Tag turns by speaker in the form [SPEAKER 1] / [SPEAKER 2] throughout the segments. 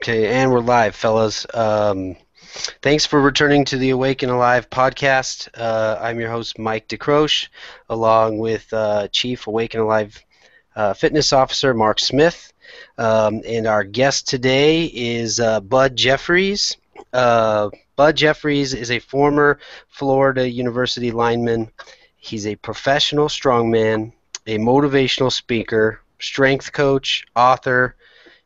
[SPEAKER 1] Okay, and we're live, fellas. Thanks for returning to the Awake and Alive podcast. I'm your host, Mike DeCroche, along with Chief Awake and Alive Fitness Officer Mark Smith. And our guest today is Bud Jeffries. Bud Jeffries is a former Florida University lineman. He's a professional strongman, a motivational speaker, strength coach, author.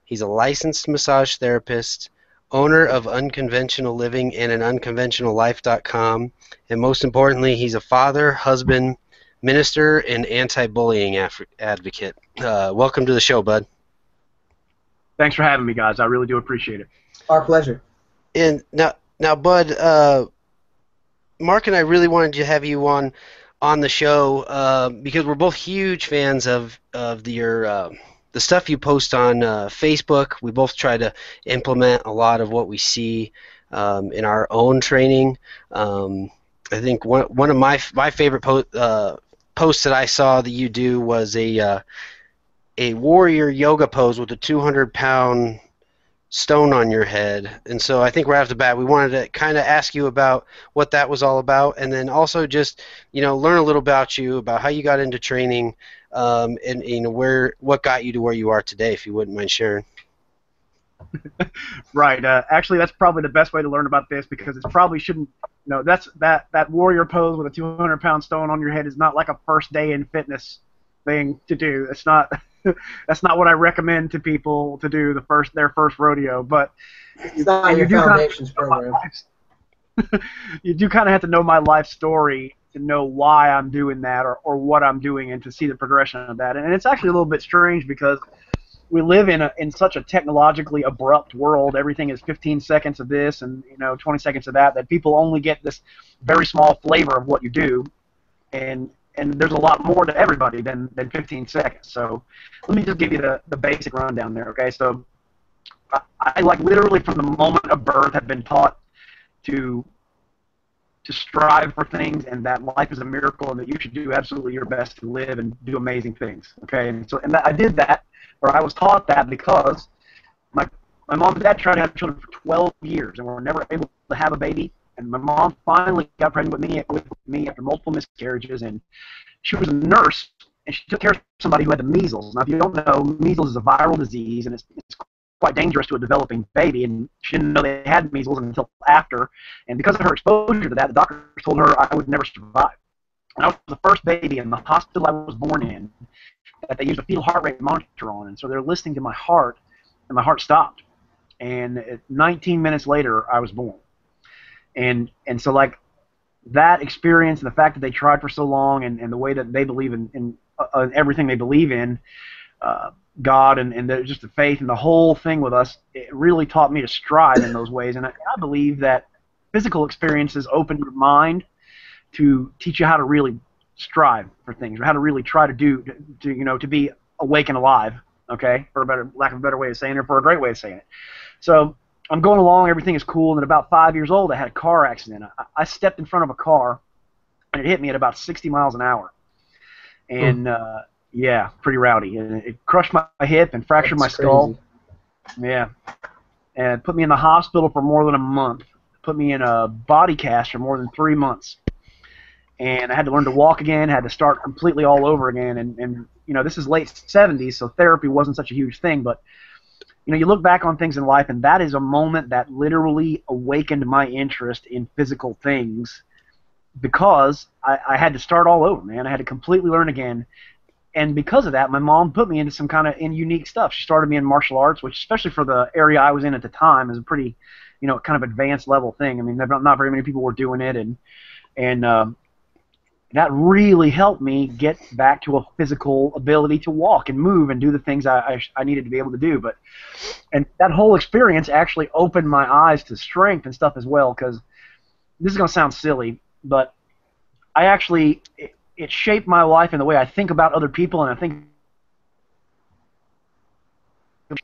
[SPEAKER 1] He's a licensed massage therapist, owner of Unconventional Living and an unconventionallife.com, and most importantly, he's a father, husband, minister, and anti-bullying advocate. Welcome to the show, Bud.
[SPEAKER 2] Thanks for having me, guys. I really do appreciate it.
[SPEAKER 3] Our pleasure.
[SPEAKER 1] And now, Bud, Mark and I really wanted to have you on the show because we're both huge fans of your the stuff you post on Facebook. We both try to implement a lot of what we see in our own training. I think one of my favorite posts that I saw that you do was a warrior yoga pose with a 200-pound stone on your head. And so I think right off the bat we wanted to kind of ask you about what that was all about, and then also just learn a little about you, about how you got into training, and what got you to where you are today, if you wouldn't mind sharing.
[SPEAKER 2] Right. Actually, that's probably the best way to learn about this, because it probably shouldn't. That warrior pose with a 200-pound stone on your head is not like a first day in fitness thing to do. It's not. That's not what I recommend to people to do their first rodeo. But
[SPEAKER 3] it's not your foundations program.
[SPEAKER 2] You do kind of have to know my life story to know why I'm doing that, or what I'm doing, and to see the progression of that. And it's actually a little bit strange because we live in such a technologically abrupt world. Everything is 15 seconds of this and 20 seconds of that people only get this very small flavor of what you do, and there's a lot more to everybody than 15 seconds. So let me just give you the basic rundown there, okay? So I like literally from the moment of birth have been taught to strive for things, and that life is a miracle, and that you should do absolutely your best to live and do amazing things, okay? And so I did that, or I was taught that, because my mom and dad tried to have children for 12 years and were never able to have a baby. And my mom finally got pregnant with me after multiple miscarriages, and she was a nurse, and she took care of somebody who had the measles. Now, if you don't know, measles is a viral disease, and it's quite dangerous to a developing baby, and she didn't know they had measles until after. And because of her exposure to that, the doctors told her I would never survive. And I was the first baby in the hospital I was born in that they used a fetal heart rate monitor on, and so they're listening to my heart, and my heart stopped. And 19 minutes later, I was born. And so, like, that experience and the fact that they tried for so long, and the way that they believe in everything they believe in, God and just the faith and the whole thing with us, it really taught me to strive in those ways. And I believe that physical experiences open your mind to teach you how to really strive for things, or how to really try to be awake and alive, okay, for lack of a better way of saying it, or for a great way of saying it. So I'm going along, everything is cool, and at about 5 years old, I had a car accident. I stepped in front of a car, and it hit me at about 60 miles an hour. And, yeah, pretty rowdy. And it crushed my hip and fractured my skull. Yeah. And put me in the hospital for more than a month. Put me in a body cast for more than 3 months. And I had to learn to walk again, had to start completely all over again. And this is late 70s, so therapy wasn't such a huge thing, but you look back on things in life, and that is a moment that literally awakened my interest in physical things, because I had to start all over, man. I had to completely learn again. And because of that, my mom put me into some kind of unique stuff. She started me in martial arts, which, especially for the area I was in at the time, is a pretty, kind of advanced level thing. I mean, not very many people were doing it, and that really helped me get back to a physical ability to walk and move and do the things I needed to be able to do. And that whole experience actually opened my eyes to strength and stuff as well, because this is going to sound silly, but it shaped my life in the way I think about other people, and I think.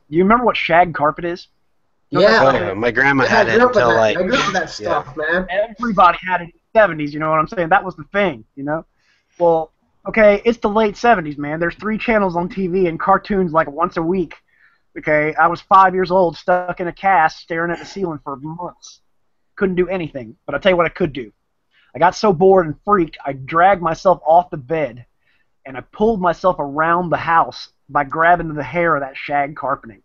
[SPEAKER 2] You remember what shag carpet is?
[SPEAKER 3] Yeah.
[SPEAKER 1] My grandma had it until
[SPEAKER 3] I grew up with that stuff, man.
[SPEAKER 2] Everybody had it in the 70s, you know what I'm saying? That was the thing, Well, okay, it's the late 70s, man. There's 3 channels on TV and cartoons like once a week. Okay, I was 5 years old, stuck in a cast, staring at the ceiling for months. Couldn't do anything. But I'll tell you what I could do. I got so bored and freaked, I dragged myself off the bed, and I pulled myself around the house by grabbing the hair of that shag carpeting.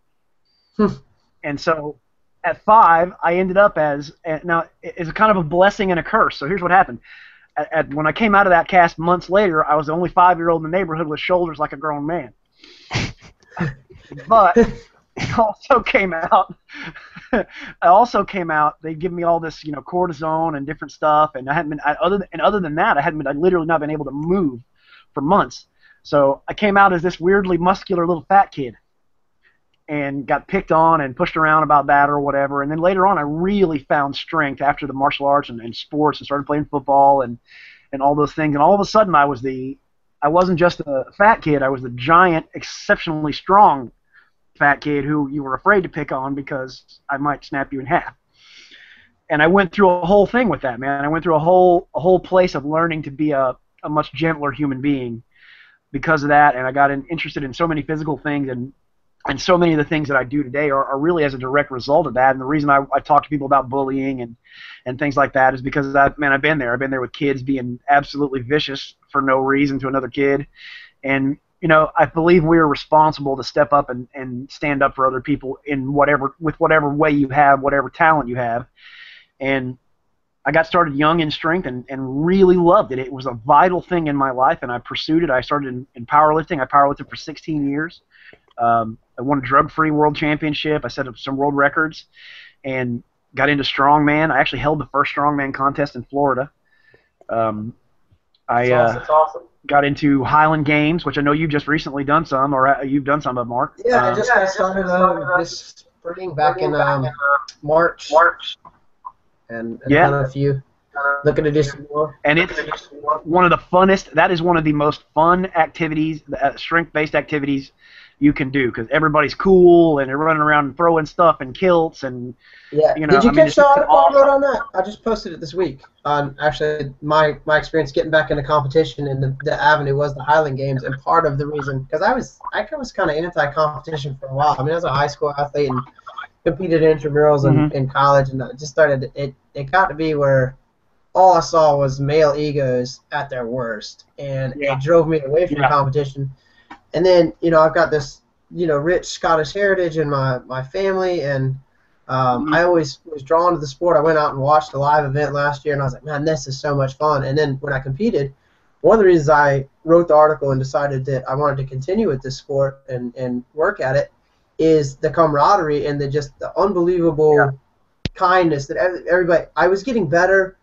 [SPEAKER 2] And so at 5, I ended up as, now it's kind of a blessing and a curse. So here's what happened. When I came out of that cast months later, I was the only 5-year-old in the neighborhood with shoulders like a grown man. But it also came out. They'd give me all this, cortisone and different stuff, and I hadn't been. Other than that, I'd literally not been able to move for months. So I came out as this weirdly muscular little fat kid, and got picked on and pushed around about that or whatever. And then later on, I really found strength after the martial arts and sports, and started playing football and all those things. And all of a sudden, I wasn't just a fat kid. I was the giant, exceptionally strong fat kid who you were afraid to pick on because I might snap you in half. And I went through a whole thing with that, man. I went through a whole place of learning to be a much gentler human being because of that. And I got interested in so many physical things, and so many of the things that I do today are really as a direct result of that. And the reason I talk to people about bullying and things like that is because I've been there. I've been there with kids being absolutely vicious for no reason to another kid. And I believe we are responsible to step up and stand up for other people with whatever way you have, whatever talent you have. And I got started young in strength and really loved it. It was a vital thing in my life, and I pursued it. I started in powerlifting. I powerlifted for 16 years. I won a drug-free world championship. I set up some world records and got into Strongman. I actually held the first Strongman contest in Florida. That's awesome. Got into Highland Games, which I know you've just recently done some, or you've done some of, Mark.
[SPEAKER 3] Yeah, I just got started this spring back in March. And done a few. Looking to do some more.
[SPEAKER 2] And it's one of the funnest. That is one of the most fun activities, strength-based activities you can do, because everybody's cool and they're running around and throwing stuff and kilts and
[SPEAKER 3] Did you catch the article I wrote on that? I just posted it this week on actually my experience getting back into competition, and the avenue was the Highland Games, and part of the reason because I was kind of anti-competition for a while. I mean, I was a high school athlete and competed in intramurals in college, and I just started. It got to be where all I saw was male egos at their worst, and it drove me away from competition. And then, I've got this, rich Scottish heritage in my family, and I always was drawn to the sport. I went out and watched a live event last year, and I was like, man, this is so much fun. And then when I competed, one of the reasons I wrote the article and decided that I wanted to continue with this sport and work at it is the camaraderie and the unbelievable kindness that everybody. I was getting better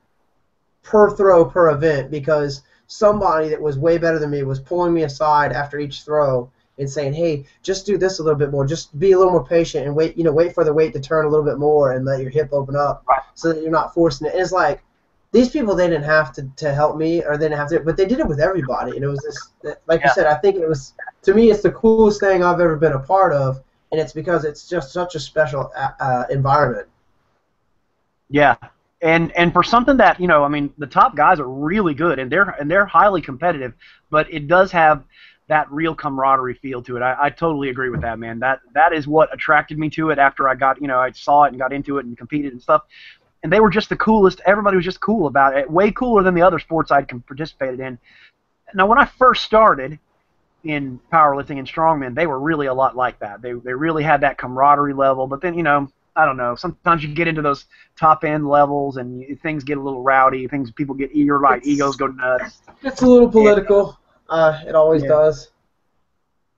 [SPEAKER 3] per throw, per event, because somebody that was way better than me was pulling me aside after each throw and saying, hey, just do this a little bit more. Just be a little more patient and wait for the weight to turn a little bit more and let your hip open up so that you're not forcing it. And it's like, these people, they didn't have to help me, or they didn't have to, but they did it with everybody. And it was this, like you said, I think it was, to me, it's the coolest thing I've ever been a part of, and it's because it's just such a special environment.
[SPEAKER 2] Yeah. And for something that, the top guys are really good, and they're highly competitive, but it does have that real camaraderie feel to it. I totally agree with that, man. That is what attracted me to it after I got, I saw it and got into it and competed and stuff. And they were just the coolest. Everybody was just cool about it, way cooler than the other sports I'd participated in. Now, when I first started in powerlifting and strongman, they were really a lot like that. They really had that camaraderie level, but then, I don't know. Sometimes you get into those top-end levels and things get a little rowdy. People get egos go nuts.
[SPEAKER 3] It's a little political. It always does.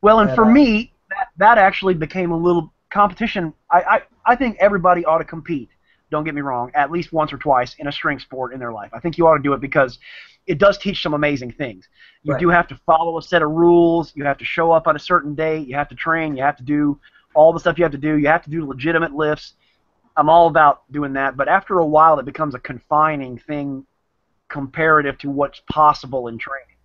[SPEAKER 2] Well, and for me, that actually became a little competition. I think everybody ought to compete. Don't get me wrong, at least once or twice in a strength sport in their life. I think you ought to do it because it does teach some amazing things. You do have to follow a set of rules. You have to show up on a certain date. You have to train. You have to do all the stuff you have to do. You have to do legitimate lifts. I'm all about doing that, but after a while it becomes a confining thing comparative to what's possible in training.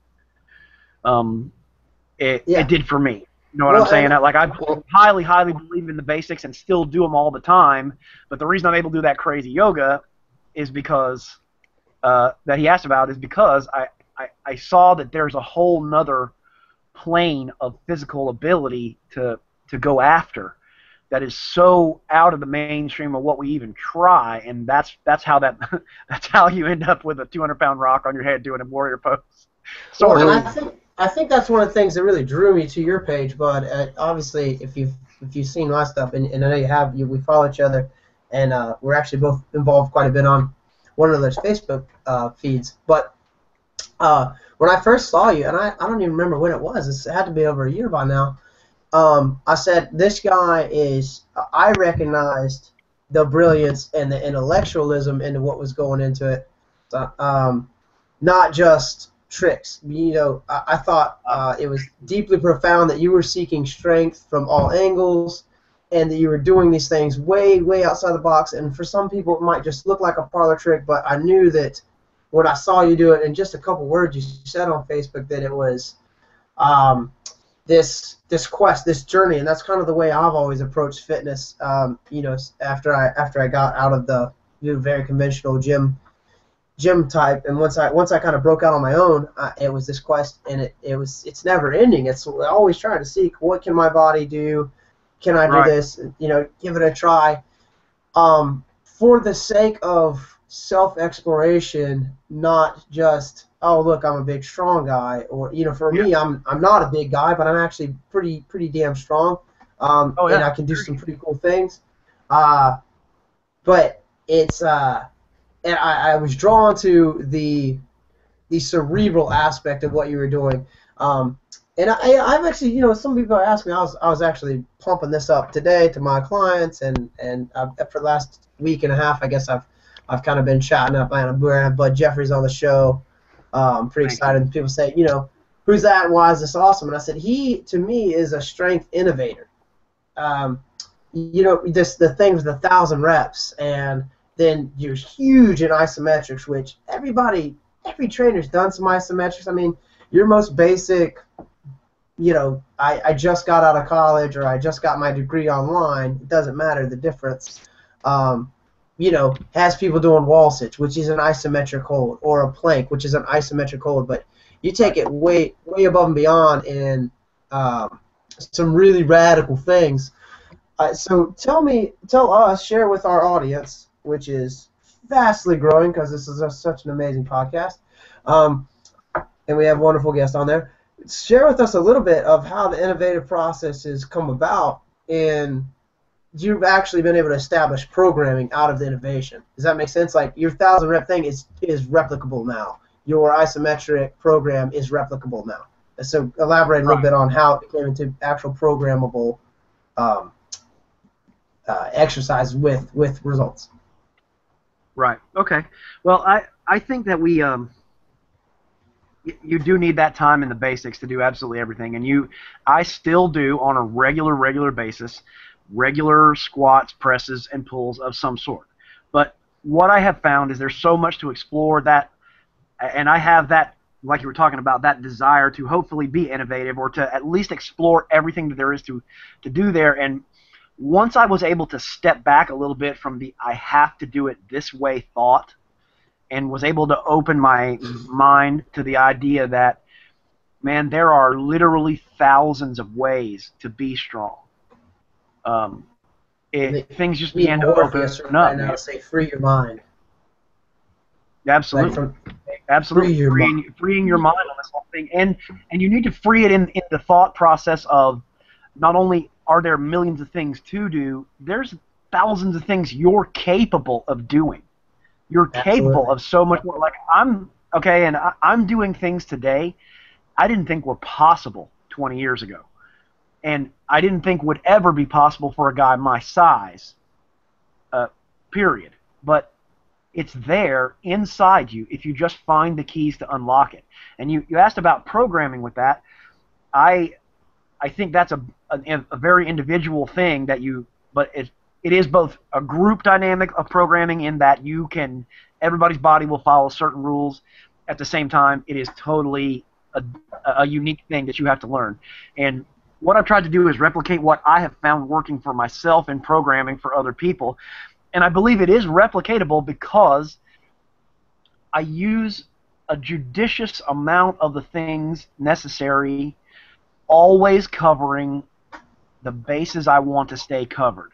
[SPEAKER 2] It did for me. You know what I'm saying? I highly, highly believe in the basics and still do them all the time, but the reason I'm able to do that crazy yoga is because, that he asked about, is because I saw that there's a whole nother plane of physical ability to go after. that is so out of the mainstream of what we even try, and that's how that's how you end up with a 200-pound rock on your head doing a warrior pose.
[SPEAKER 3] Well,
[SPEAKER 2] Sort
[SPEAKER 3] and
[SPEAKER 2] of.
[SPEAKER 3] I think that's one of the things that really drew me to your page, Bud. Obviously, if you've seen my stuff, and I know you have, we follow each other, and we're actually both involved quite a bit on one another's Facebook feeds. But when I first saw you, and I don't even remember when it was. It had to be over a year by now. I said, this guy is. I recognized the brilliance and the intellectualism into what was going into it, not just tricks. You know, I thought it was deeply profound that you were seeking strength from all angles, and that you were doing these things way, way outside the box. And for some people, it might just look like a parlor trick, but I knew that when I saw you do it, in just a couple words you said on Facebook, that it was this quest, this journey, and that's kind of the way I've always approached fitness. You know, after I got out of the very conventional gym type, and once I kind of broke out on my own, it was this quest, and it's never ending. It's always trying to seek, what can my body do? Can I do this? You know, give it a try. For the sake of self-exploration, not just, oh look, I'm a big strong guy, or you know, for me, I'm not a big guy, but I'm actually pretty damn strong, and I can do some pretty cool things. But it's and I was drawn to the cerebral aspect of what you were doing. And I've actually, you know, some people ask me, I was actually pumping this up today to my clients, and for the last week and a half, I guess I've kind of been chatting up. We're gonna have Bud Jeffries on the show. I'm pretty excited. People say, you know, who's that and why is this awesome? And I said, he, to me, is a strength innovator. You know, the thing with 1,000 reps, and then you're huge in isometrics, which every trainer's done some isometrics. I mean, your most basic, you know, I just got out of college, or I just got my degree online, it doesn't matter the difference. You know, has people doing wall sits, which is an isometric hold, or a plank, which is an isometric hold, but you take it way above and beyond in some really radical things. So tell us, share with our audience, which is vastly growing because this is such an amazing podcast, and we have wonderful guests on there. Share with us a little bit of how the innovative process has come about, and you've actually been able to establish programming out of the innovation. Does that make sense? Like, your 1,000 rep thing is replicable now. Your isometric program is replicable now. So elaborate a little bit on how it became into actual programmable exercise with results.
[SPEAKER 2] Right. Okay. Well, I think that we you do need that time in the basics to do absolutely everything, and I still do on a regular basis. Regular squats, presses, and pulls of some sort. But what I have found is there's so much to explore, that, and I have that, like you were talking about, that desire to hopefully be innovative, or to at least explore everything that there is to do there. And once I was able to step back a little bit from the I have to do it this way thought, and was able to open my mind to the idea that, man, there are literally thousands of ways to be strong. Things just began to open up.
[SPEAKER 3] Right now, say free your mind.
[SPEAKER 2] Absolutely, absolutely. Freeing your mind on this whole thing, and you need to free it in the thought process of, not only are there millions of things to do, there's thousands of things you're capable of doing. You're capable of so much more. Like, I'm doing things today I didn't think were possible 20 years ago. And I didn't think would ever be possible for a guy my size, period. But it's there inside you if you just find the keys to unlock it. And you asked about programming with that. I think that's a very individual thing but it is both a group dynamic of programming, in that everybody's body will follow certain rules. At the same time, it is totally a unique thing that you have to learn. And what I've tried to do is replicate what I have found working for myself in programming for other people. And I believe it is replicatable because I use a judicious amount of the things necessary, always covering the bases I want to stay covered.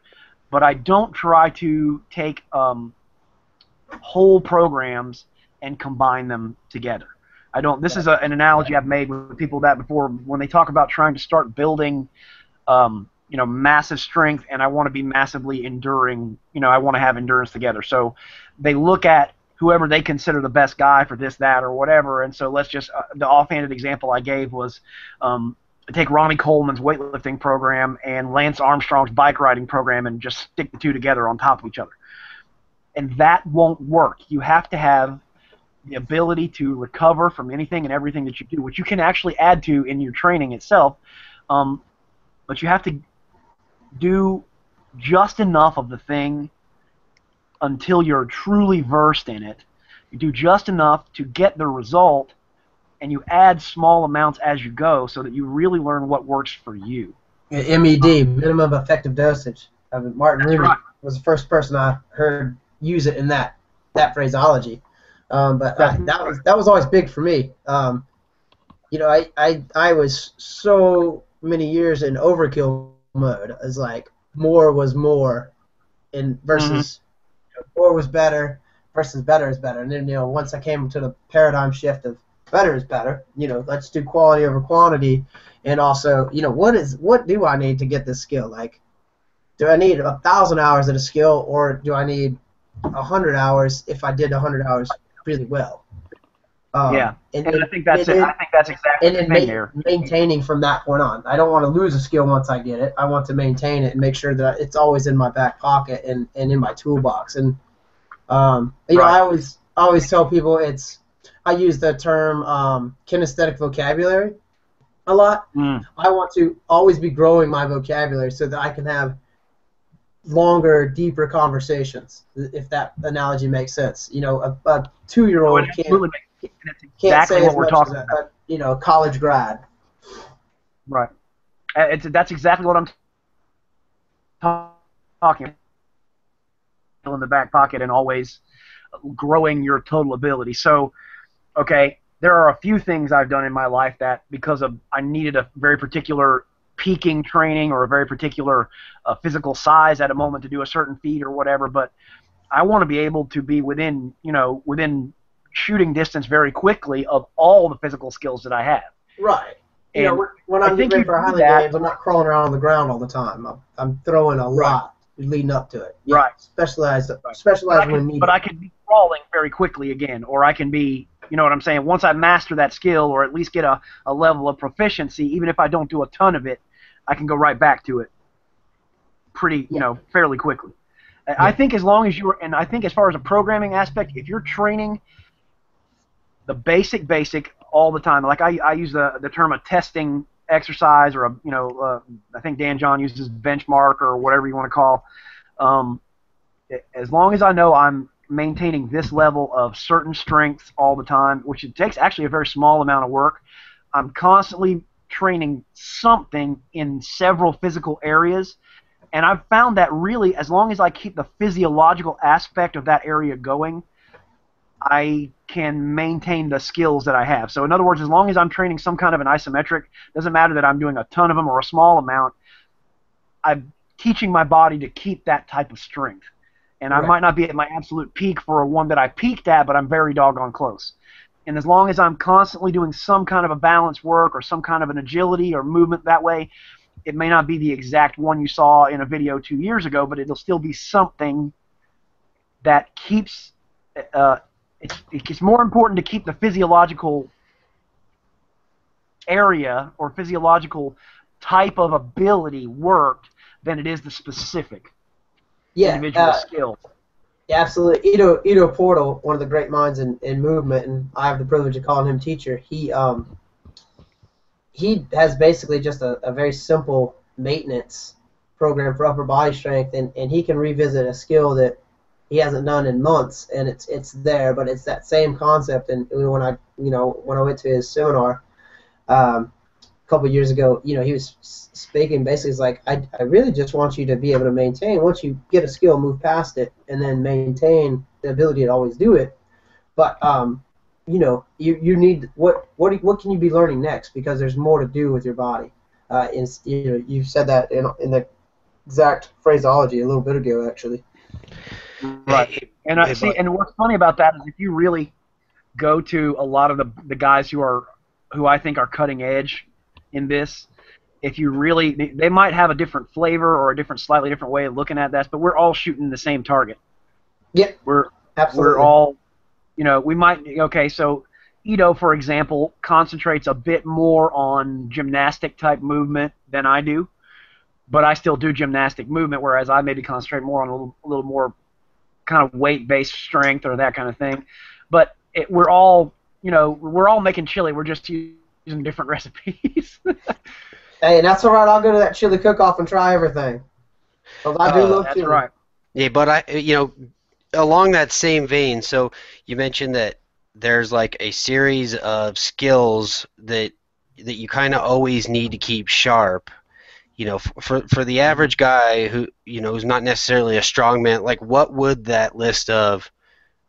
[SPEAKER 2] But I don't try to take whole programs and combine them together. I don't. This is an analogy I've made with people that before when they talk about trying to start building, massive strength, and I want to be massively enduring. I want to have endurance together. So they look at whoever they consider the best guy for this, that, or whatever. And so let's just the offhanded example I gave was take Ronnie Coleman's weightlifting program and Lance Armstrong's bike riding program and just stick the two together on top of each other. And that won't work. You have to have the ability to recover from anything and everything that you do, which you can actually add to in your training itself. But you have to do just enough of the thing until you're truly versed in it. You do just enough to get the result, and you add small amounts as you go so that you really learn what works for you.
[SPEAKER 3] MED, minimum effective dosage. Martin
[SPEAKER 2] That's
[SPEAKER 3] Rooney
[SPEAKER 2] right.
[SPEAKER 3] was the first person I heard use it in that phraseology. But that was always big for me. I was so many years in overkill mode. It's like more was more, and versus more was better versus better is better. And then once I came to the paradigm shift of better is better, let's do quality over quantity, and also what do I need to get this skill? Like, do I need 1,000 hours of a skill, or do I need 100 hours if I did 100 hours really well?
[SPEAKER 2] And I think that's exactly the thing there.
[SPEAKER 3] Maintaining from that point on. I don't want to lose a skill once I get it. I want to maintain it and make sure that it's always in my back pocket and in my toolbox. And I always tell people I use the term kinesthetic vocabulary a lot. I want to always be growing my vocabulary so that I can have longer, deeper conversations, if that analogy makes sense. A 2-year-old can't say as much as a college grad.
[SPEAKER 2] Right. That's exactly what I'm talking about. In the back pocket and always growing your total ability. So, okay, there are a few things I've done in my life that because of I needed a very particular peaking training or a very particular physical size at a moment to do a certain feat or whatever, but I want to be able to be within shooting distance very quickly of all the physical skills that I have.
[SPEAKER 3] Right.
[SPEAKER 2] And
[SPEAKER 3] when I'm getting ready for Highland games, I'm not crawling around on the ground all the time. I'm throwing a lot leading up to it. Yeah,
[SPEAKER 2] right.
[SPEAKER 3] Specialized when needed.
[SPEAKER 2] But I can be crawling very quickly again, or I can be, what I'm saying, once I master that skill or at least get a level of proficiency, even if I don't do a ton of it, I can go right back to it fairly quickly. Yeah. I think as long as and I think as far as a programming aspect, if you're training the basic all the time, like I use the term a testing exercise, or I think Dan John uses benchmark or whatever you want to call. As long as I know I'm maintaining this level of certain strengths all the time, which it takes actually a very small amount of work, I'm constantly training something in several physical areas, and I've found that really, as long as I keep the physiological aspect of that area going, I can maintain the skills that I have. So in other words, as long as I'm training some kind of an isometric, doesn't matter that I'm doing a ton of them or a small amount, I'm teaching my body to keep that type of strength. And I might not be at my absolute peak for one that I peaked at, but I'm very doggone close. And as long as I'm constantly doing some kind of a balance work or some kind of an agility or movement that way, it may not be the exact one you saw in a video 2 years ago, but it'll still be something that keeps it's more important to keep the physiological area or physiological type of ability worked than it is the specific individual skill.
[SPEAKER 3] Yeah, absolutely. Ido Portal, one of the great minds in movement, and I have the privilege of calling him teacher. He has basically just a very simple maintenance program for upper body strength, and he can revisit a skill that he hasn't done in months, and it's there, but it's that same concept. And when I went to his seminar a couple of years ago, he was speaking basically, it's like, I really just want you to be able to maintain, once you get a skill, move past it, and then maintain the ability to always do it. But you need what can you be learning next, because there's more to do with your body. You said that in the exact phraseology a little bit ago, actually.
[SPEAKER 2] Right. And and what's funny about that is if you really go to a lot of the guys who I think are cutting edge in this, if you really, they might have a different flavor or a slightly different way of looking at that, but we're all shooting the same target.
[SPEAKER 3] Yeah. Absolutely.
[SPEAKER 2] We're all, we might, okay, so Ito, for example, concentrates a bit more on gymnastic type movement than I do, but I still do gymnastic movement, whereas I maybe concentrate more on a little more kind of weight-based strength or that kind of thing. But we're all making chili. We're just using different recipes.
[SPEAKER 3] Hey, and that's all right. I'll go to that chili cook-off and try everything. I do love chili.
[SPEAKER 2] That's right.
[SPEAKER 1] Yeah, but along that same vein, so you mentioned that there's like a series of skills that you kind of always need to keep sharp. For the average guy who's not necessarily a strongman, like what would that list of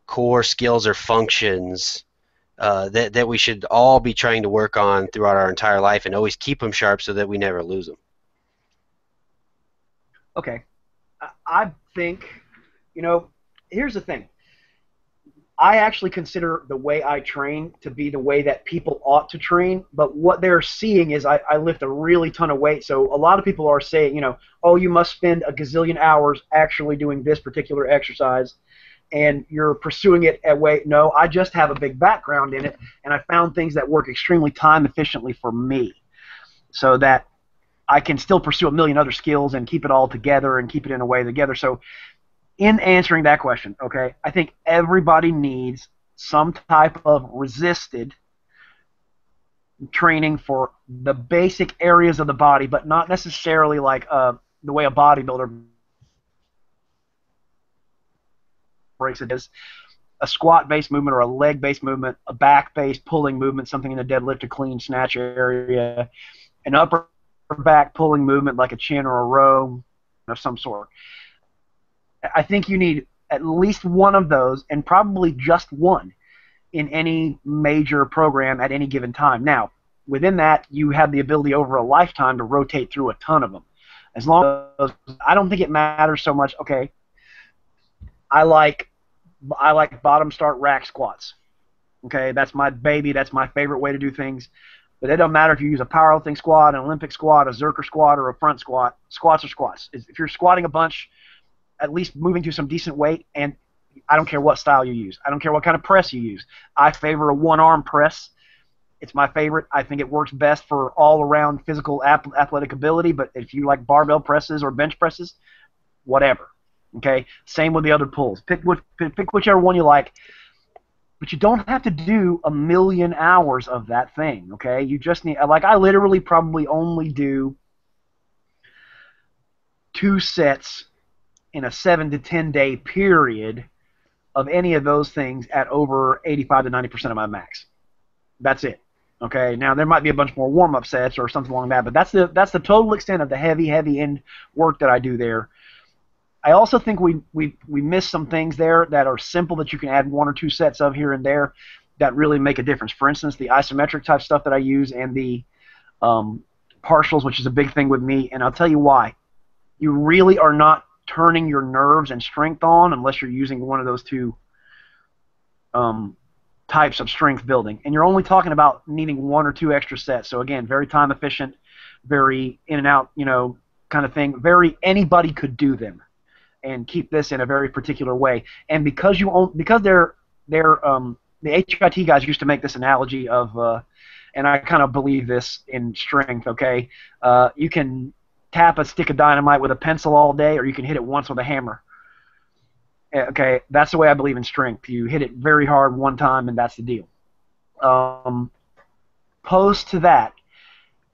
[SPEAKER 1] core skills or functions that we should all be trying to work on throughout our entire life and always keep them sharp so that we never lose them?
[SPEAKER 2] Okay. I think, here's the thing. I actually consider the way I train to be the way that people ought to train, but what they're seeing is I lift a really ton of weight, so a lot of people are saying, oh, you must spend a gazillion hours actually doing this particular exercise, and you're pursuing it at weight. No, I just have a big background in it, and I found things that work extremely time efficiently for me, so that I can still pursue a million other skills and keep it all together and keep it in a way together. So in answering that question, okay, I think everybody needs some type of resisted training for the basic areas of the body, but not necessarily like the way a bodybuilder breaks it is a squat-based movement or a leg-based movement, a back-based pulling movement, something in the deadlift, a clean snatch area, an upper back pulling movement like a chin or a row of some sort. I think you need at least one of those, and probably just one, in any major program at any given time. Now, within that, you have the ability over a lifetime to rotate through a ton of them. As long as I don't think it matters so much. Okay, I like bottom start rack squats. Okay, that's my baby. That's my favorite way to do things. But it doesn't matter if you use a powerlifting squat, an Olympic squat, a Zerker squat, or a front squat. Squats are squats. If you're squatting a bunch, at least moving to some decent weight, and I don't care what style you use. I don't care what kind of press you use. I favor a one-arm press. It's my favorite. I think it works best for all-around physical athletic ability, but if you like barbell presses or bench presses, whatever. Okay? Same with the other pulls. Pick whichever one you like, but you don't have to do a million hours of that thing, okay? You just need, like, I literally probably only do 2 sets in a 7 to 10 day period of any of those things at over 85 to 90% of my max. That's it. Okay. Now there might be a bunch more warm-up sets or something along that, but that's the total extent of the heavy end work that I do there. I also think we miss some things there that are simple that you can add 1 or 2 sets of here and there that really make a difference. For instance, the isometric type stuff that I use and the partials, which is a big thing with me, and I'll tell you why. You really are not turning your nerves and strength on unless you're using one of those 2 types of strength building. And you're only talking about needing 1 or 2 extra sets. So again, very time efficient, very in and out, kind of thing. Anybody could do them and keep this in a very particular way. And because the HIT guys used to make this analogy of, and I kind of believe this in strength, okay, you can tap a stick of dynamite with a pencil all day, or you can hit it once with a hammer. Okay, that's the way I believe in strength. You hit it very hard one time, and that's the deal. Post to that,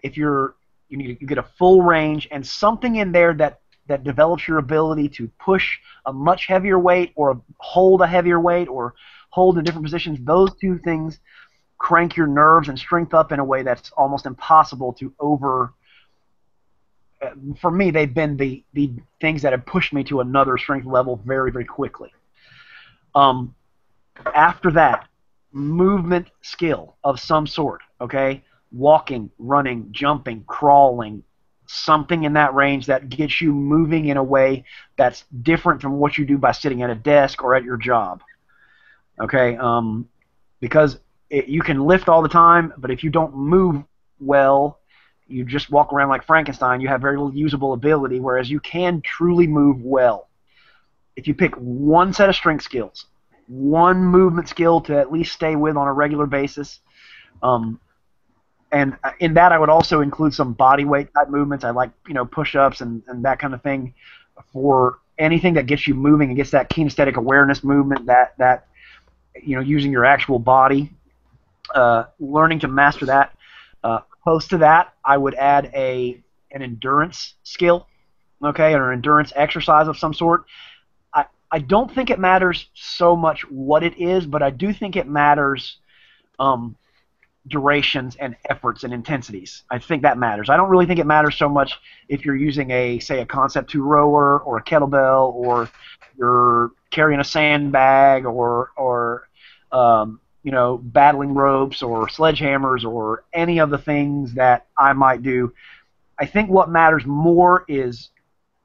[SPEAKER 2] if you get a full range and something in there that develops your ability to push a much heavier weight or hold a heavier weight or hold in different positions, those 2 things crank your nerves and strength up in a way that's almost impossible to over. For me, they've been the things that have pushed me to another strength level very, very quickly. After that, movement skill of some sort, okay? walking, running, jumping, crawling, something in that range that gets you moving in a way that's different from what you do by sitting at a desk or at your job. Okay, because you can lift all the time, but if you don't move well, you just walk around like Frankenstein. You have very little usable ability, whereas you can truly move well. If you pick one set of strength skills, one movement skill to at least stay with on a regular basis, and in that I would also include some body weight type movements. I like, push-ups and that kind of thing for anything that gets you moving and gets that kinesthetic awareness movement, that using your actual body, learning to master that. Close to that, I would add an endurance skill, okay, or an endurance exercise of some sort. I don't think it matters so much what it is, but I do think it matters durations and efforts and intensities. I think that matters. I don't really think it matters so much if you're using say a Concept 2 rower or a kettlebell, or you're carrying a sandbag, or battling ropes or sledgehammers or any of the things that I might do. I think what matters more is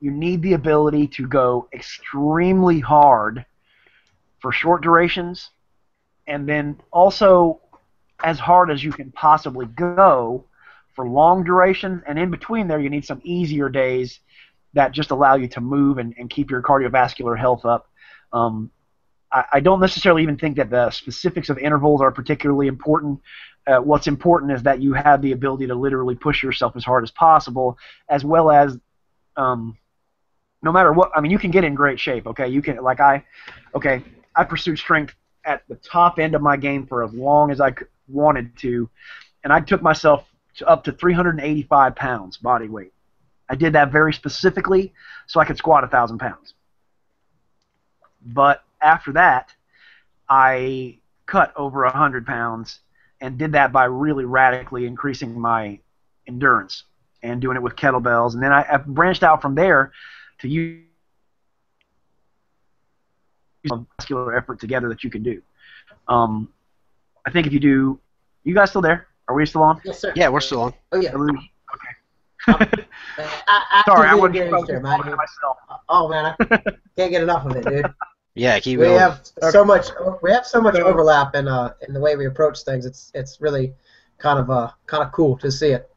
[SPEAKER 2] you need the ability to go extremely hard for short durations, and then also as hard as you can possibly go for long durations, and in between there you need some easier days that just allow you to move and keep your cardiovascular health up. I don't necessarily even think that the specifics of intervals are particularly important. What's important is that you have the ability to literally push yourself as hard as possible, as well as no matter what. I mean, you can get in great shape. Okay, you can, I pursued strength at the top end of my game for as long as I wanted to, and I took myself up to 385 pounds body weight. I did that very specifically so I could squat 1,000 pounds. But after that, I cut over 100 pounds and did that by really radically increasing my endurance and doing it with kettlebells. And then I branched out from there to use muscular effort together that you can do. I think if you do, you guys still there? Are we still on?
[SPEAKER 3] Yes, sir.
[SPEAKER 1] Yeah, we're still on.
[SPEAKER 3] Oh, yeah.
[SPEAKER 2] Okay. Sorry, I wasn't sure myself.
[SPEAKER 3] Oh man, I can't get enough of it, dude.
[SPEAKER 1] Yeah, keep
[SPEAKER 3] We
[SPEAKER 1] going.
[SPEAKER 3] have so much overlap in the way we approach things. It's really kind of cool to see it.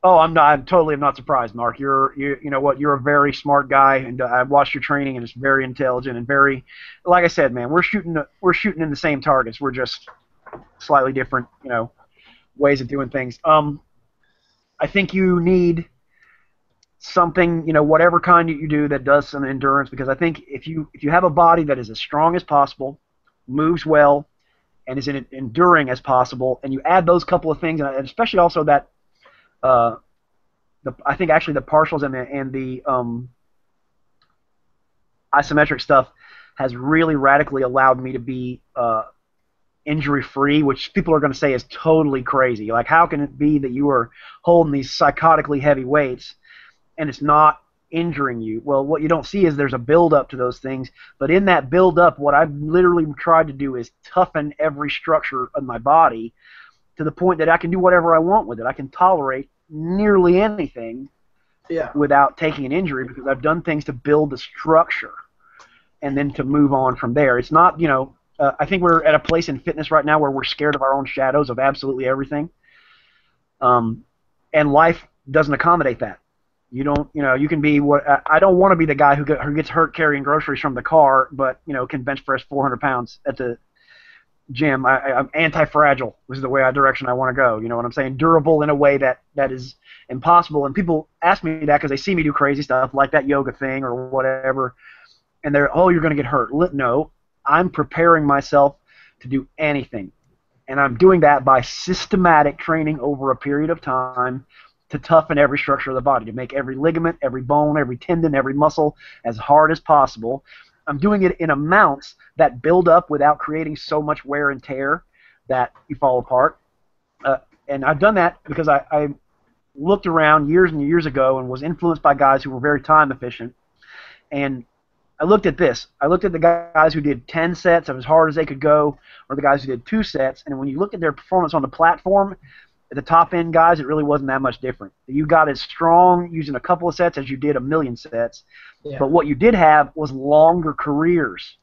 [SPEAKER 2] Oh, I'm totally not surprised, Mark. You know what? You're a very smart guy, and I've watched your training, and it's very intelligent and very, like I said, man, we're shooting in the same targets. We're just slightly different, ways of doing things. I think you need something, whatever kind that you do that does some endurance, because I think if you have a body that is as strong as possible, moves well, and is enduring as possible, and you add those couple of things, and especially also that. I think actually the partials and the isometric stuff has really radically allowed me to be injury-free, which people are going to say is totally crazy. Like, how can it be that you are holding these psychotically heavy weights and it's not injuring you? Well, what you don't see is there's a build-up to those things, but in that build-up, what I've literally tried to do is toughen every structure of my body to the point that I can do whatever I want with it. I can tolerate nearly anything without taking an injury, because I've done things to build the structure and then to move on from there. It's not, I think we're at a place in fitness right now where we're scared of our own shadows of absolutely everything. And life doesn't accommodate that. You don't, you can be what, I don't want to be the guy who gets hurt carrying groceries from the car, but, can bench press 400 pounds at the gym. I'm anti-fragile. This is the direction I want to go. You know what I'm saying? Durable in a way that is impossible. And people ask me that because they see me do crazy stuff like that yoga thing or whatever, and they're, oh, you're going to get hurt. No, I'm preparing myself to do anything, and I'm doing that by systematic training over a period of time to toughen every structure of the body, to make every ligament, every bone, every tendon, every muscle as hard as possible. I'm doing it in amounts that build up without creating so much wear and tear that you fall apart. And I've done that because I looked around years and years ago and was influenced by guys who were very time efficient. And I looked at this. I looked at the guys who did 10 sets of as hard as they could go, or the guys who did 2 sets, and when you look at their performance on the platform, at the top end guys, it really wasn't that much different. You got as strong using a couple of sets as you did a million sets, but what you did have was longer careers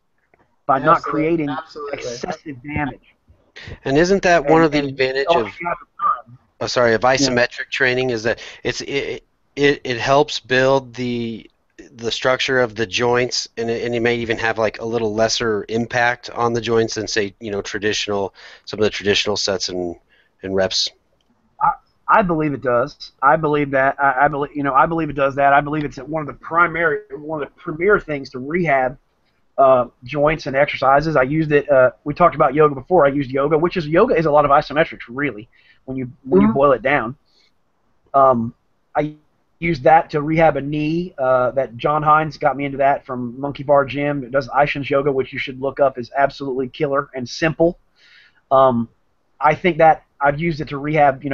[SPEAKER 2] by not creating excessive damage.
[SPEAKER 1] And isn't that one of the advantage of isometric training is that it helps build the structure of the joints, and it may even have like a little lesser impact on the joints than, say, some of the traditional sets and reps.
[SPEAKER 2] I believe it does. I believe that. I believe it does that. I believe it's one of the premier things to rehab joints and exercises. I used it. We talked about yoga before. I used yoga, yoga is a lot of isometrics, really, when you boil it down. I used that to rehab a knee. That John Hines got me into that from Monkey Bar Gym. It does Aishin's yoga, which you should look up, is absolutely killer and simple. I think that I've used it to rehab,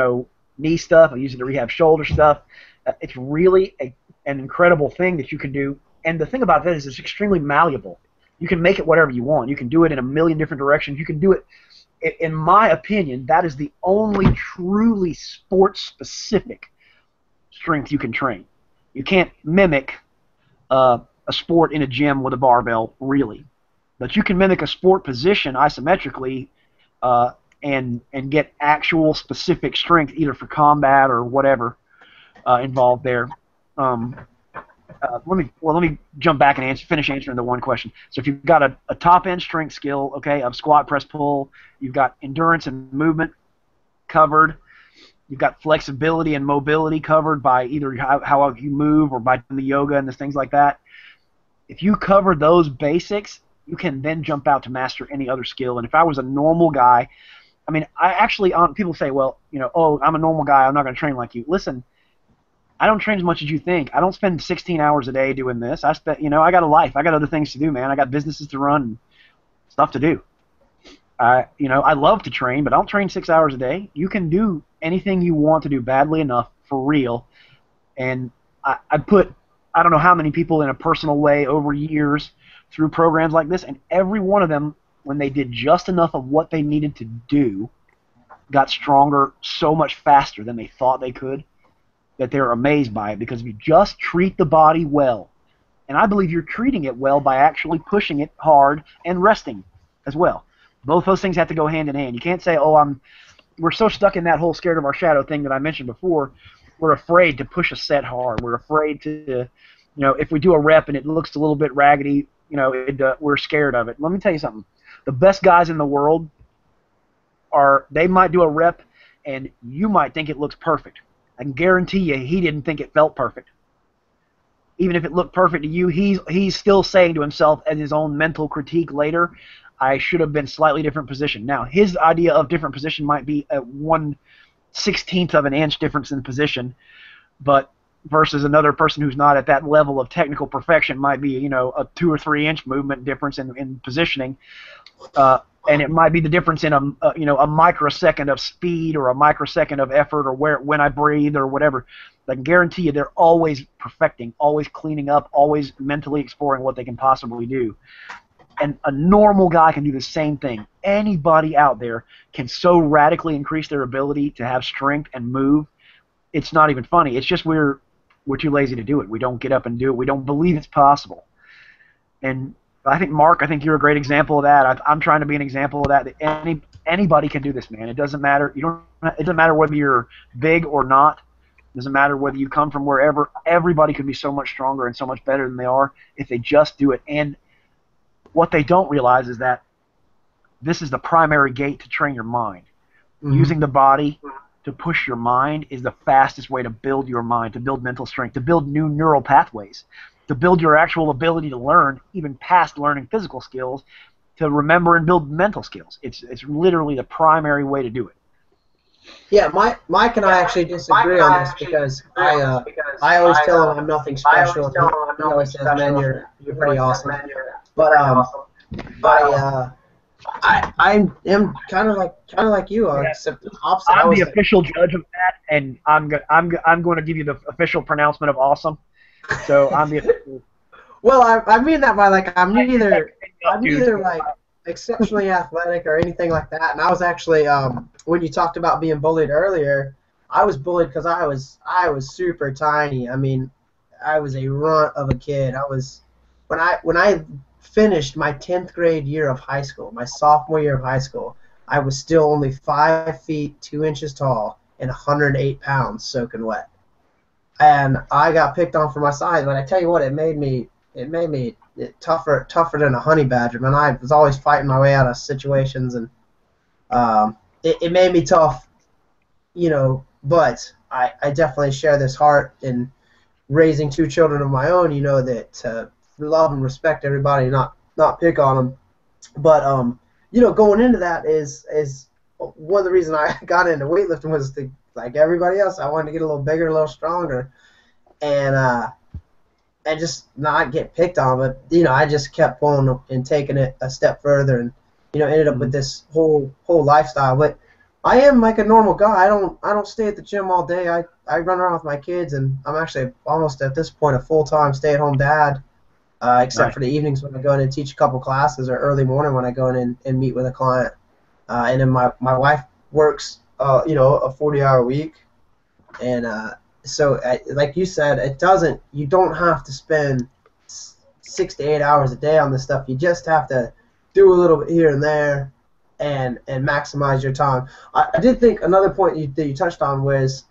[SPEAKER 2] knee stuff. I use it to rehab shoulder stuff. It's really an incredible thing that you can do. And the thing about that is it's extremely malleable. You can make it whatever you want. You can do it in a million different directions. You can do it, in my opinion, that is the only truly sport-specific strength you can train. You can't mimic a sport in a gym with a barbell, really. But you can mimic a sport position isometrically and get actual specific strength, either for combat or whatever involved there. Let me jump back and finish answering the one question. So if you've got a top-end strength skill, okay, of squat, press, pull, you've got endurance and movement covered, you've got flexibility and mobility covered by either how you move or by the yoga and the things like that. If you cover those basics, you can then jump out to master any other skill. And if I was a normal guy, people say, well, I'm a normal guy, I'm not going to train like you. Listen, I don't train as much as you think. I don't spend 16 hours a day doing this. I got a life. I got other things to do, man. I got businesses to run and stuff to do. I love to train, but I don't train 6 hours a day. You can do anything you want to do badly enough for real. And I put, I don't know how many people in a personal way over years through programs like this, and every one of them, when they did just enough of what they needed to do, got stronger so much faster than they thought they could, that they're amazed by it. Because if you just treat the body well, and I believe you're treating it well by actually pushing it hard and resting as well. Both those things have to go hand in hand. You can't say, we're so stuck in that whole scared of our shadow thing that I mentioned before. We're afraid to push a set hard. We're afraid to, if we do a rep and it looks a little bit raggedy, we're scared of it. Let me tell you something. The best guys in the world they might do a rep and you might think it looks perfect. I can guarantee you he didn't think it felt perfect. Even if it looked perfect to you, he's still saying to himself as his own mental critique later, I should have been slightly different position. Now, his idea of different position might be a 1/16th of an inch difference in position, but versus another person who's not at that level of technical perfection might be, a 2 or 3 inch movement difference in positioning. And it might be the difference in a microsecond of speed or a microsecond of effort or when I breathe or whatever. I can guarantee you they're always perfecting, always cleaning up, always mentally exploring what they can possibly do. And a normal guy can do the same thing. Anybody out there can so radically increase their ability to have strength and move. It's not even funny. It's just we're too lazy to do it. We don't get up and do it. We don't believe it's possible. And I think, Mark, you're a great example of that. I'm trying to be an example of that. Anybody can do this, man. It doesn't matter. It doesn't matter whether you're big or not. It doesn't matter whether you come from wherever. Everybody could be so much stronger and so much better than they are if they just do it. And what they don't realize is that this is the primary gate to train your mind. Mm-hmm. Using the body to push your mind is the fastest way to build your mind, to build mental strength, to build new neural pathways, to build your actual ability to learn, even past learning physical skills, to remember and build mental skills. It's literally the primary way to do it.
[SPEAKER 3] Yeah, Mike and I actually disagree on this because I always tell him I'm nothing special. He always says, "Man, you're pretty awesome." But I am kind of like you, except the opposite.
[SPEAKER 2] I'm the official judge of that, and I'm going to give you the official pronouncement of awesome. So I'm the.
[SPEAKER 3] Well, I mean that by like I'm neither like exceptionally athletic or anything like that. And I was actually when you talked about being bullied earlier, I was bullied because I was super tiny. I mean, I was a runt of a kid. I was when I finished my 10th grade year of high school, my sophomore year of high school, I was still only 5 feet 2 inches tall and 108 pounds soaking wet. And I got picked on for my size, but I tell you what, it made me tougher than a honey badger. Man, I was always fighting my way out of situations, and it made me tough, you know. But I definitely share this heart in raising 2 children of my own. You know that love and respect everybody, not pick on them. But you know, going into that is one of the reasons I got into weightlifting was to, like everybody else, I wanted to get a little bigger, a little stronger, and just not get picked on. But you know, I just kept pulling and taking it a step further, and you know, ended up with this whole lifestyle. But I am like a normal guy. I don't stay at the gym all day. I run around with my kids, and I'm actually almost at this point a full-time stay-at-home dad, except for the evenings when I go in and teach a couple classes, or early morning when I go in and meet with a client. And then my wife works you know, a 40-hour week, and so like you said, you don't have to spend 6 to 8 hours a day on this stuff. You just have to do a little bit here and there, and maximize your time. I did think another point that you touched on was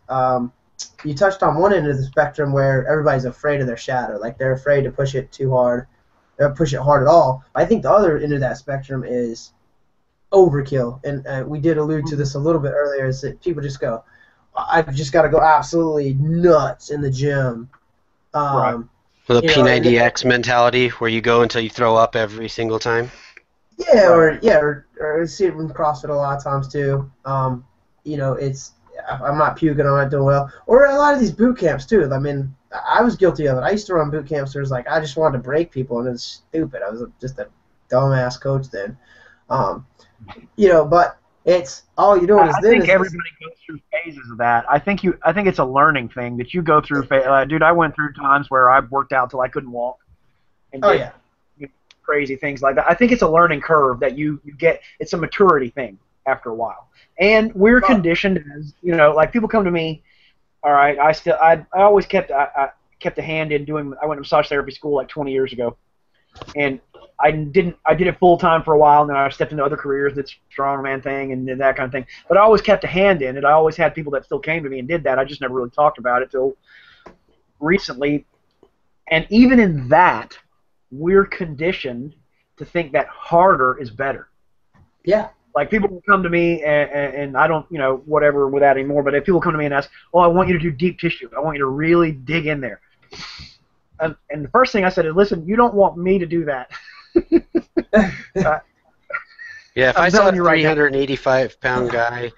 [SPEAKER 3] you touched on one end of the spectrum where everybody's afraid of their shadow, like they're afraid to push it too hard, or push it hard at all. I think the other end of that spectrum is overkill, and we did allude to this a little bit earlier, is that people just go, I've just got to go absolutely nuts in the gym.
[SPEAKER 1] Right. Well, the P90X mentality, where you go until you throw up every single time.
[SPEAKER 3] Yeah, or I see it in CrossFit a lot of times too. You know, I'm not puking, I'm not doing well. Or a lot of these boot camps too. I mean, I was guilty of it. I used to run boot camps where it was like I just wanted to break people, and it was stupid. I was just a dumbass coach then. You know, but it's all you're doing is
[SPEAKER 2] I think everybody goes through phases of that. I think it's a learning thing that you go through. Dude, I went through times where I worked out till I couldn't walk, and did crazy things like that. I think it's a learning curve that you get. It's a maturity thing after a while, and we're conditioned as, you know, like people come to me. All right, I always kept a hand in doing. I went to massage therapy school like 20 years ago, and I did it full time for a while, and then I stepped into other careers, that strongman thing and that kind of thing. But I always kept a hand in it. I always had people that still came to me and did that. I just never really talked about it till recently. And even in that, we're conditioned to think that harder is better.
[SPEAKER 3] Yeah.
[SPEAKER 2] Like people will come to me, and I don't, you know, whatever with that anymore. But if people come to me and ask, "Oh, I want you to do deep tissue. I want you to really dig in there." And the first thing I said is, "Listen, you don't want me to do that."
[SPEAKER 1] Yeah, if I saw a 385-pound guy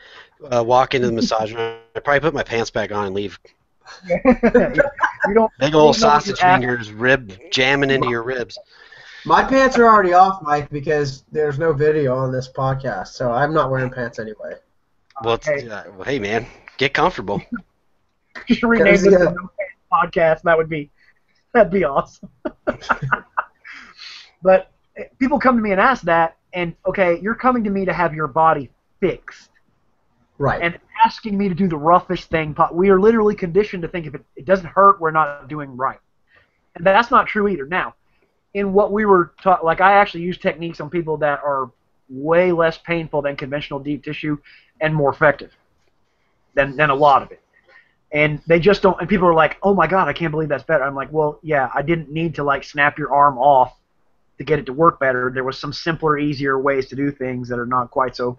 [SPEAKER 1] walk into the massage room, I'd probably put my pants back on and leave.
[SPEAKER 2] You don't,
[SPEAKER 1] big old sausage fingers, jamming into your ribs.
[SPEAKER 3] My pants are already off, Mike, because there's no video on this podcast, so I'm not wearing pants anyway.
[SPEAKER 1] Well, hey man, get comfortable.
[SPEAKER 2] Just rename this to No Pants Podcast. That'd be awesome. But people come to me and ask that, and okay, you're coming to me to have your body fixed,
[SPEAKER 3] right? And
[SPEAKER 2] asking me to do the roughest thing. We are literally conditioned to think if it doesn't hurt, we're not doing right, and that's not true either. Now, in what we were taught, like I actually use techniques on people that are way less painful than conventional deep tissue and more effective than a lot of it. And they just don't. And people are like, "Oh my God, I can't believe that's better." I'm like, "Well, yeah, I didn't need to like snap your arm off to get it to work better. There was some simpler, easier ways to do things that are not quite so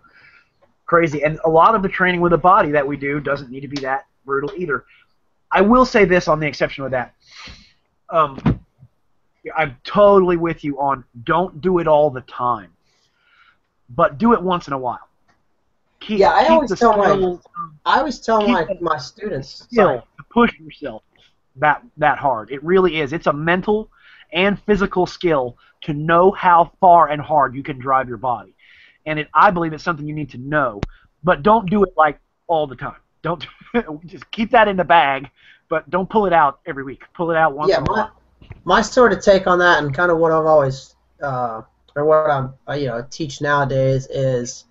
[SPEAKER 2] crazy." And a lot of the training with the body that we do doesn't need to be that brutal either. I will say this on the exception of that. I'm totally with you on don't do it all the time, but do it once in a while.
[SPEAKER 3] I always tell my students
[SPEAKER 2] to push yourself that hard. It really is. It's a mental and physical skill to know how far and hard you can drive your body. And I believe it's something you need to know, but don't do it like all the time. Don't just keep that in the bag, but don't pull it out every week. Pull it out once in a while.
[SPEAKER 3] My sort of take on that, and kind of what I've always, or what teach nowadays is,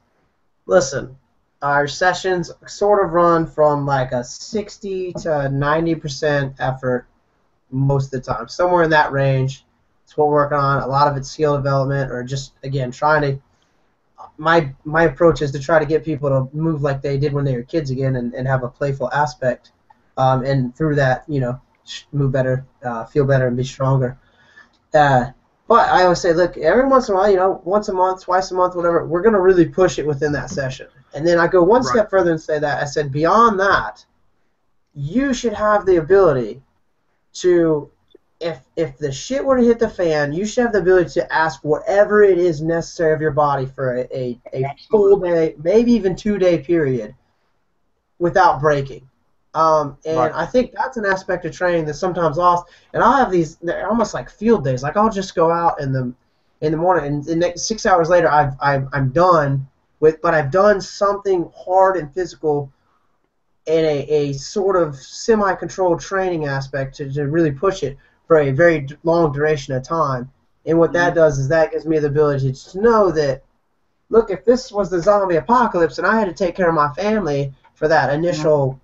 [SPEAKER 3] listen, our sessions sort of run from like a 60 to 90% effort most of the time, somewhere in that range. It's what we're working on. A lot of it's skill development, or just again trying to. My approach is to try to get people to move like they did when they were kids again, and have a playful aspect, and through that, move better, feel better, and be stronger. But I always say, look, every once in a while, once a month, twice a month, whatever, we're going to really push it within that session. And then I go one step further and say that. I said, beyond that, you should have the ability to, if the shit were to hit the fan, you should have the ability to ask whatever it is necessary of your body for a full day, maybe even 2-day period without breaking. I think that's an aspect of training that's sometimes lost. And I'll have these, they're almost like field days. Like I'll just go out in the morning, and the next 6 hours later, I'm done with, but I've done something hard and physical in a sort of semi-controlled training aspect to really push it for a very long duration of time. And what that does is that gives me the ability to know that, look, if this was the zombie apocalypse and I had to take care of my family for that initial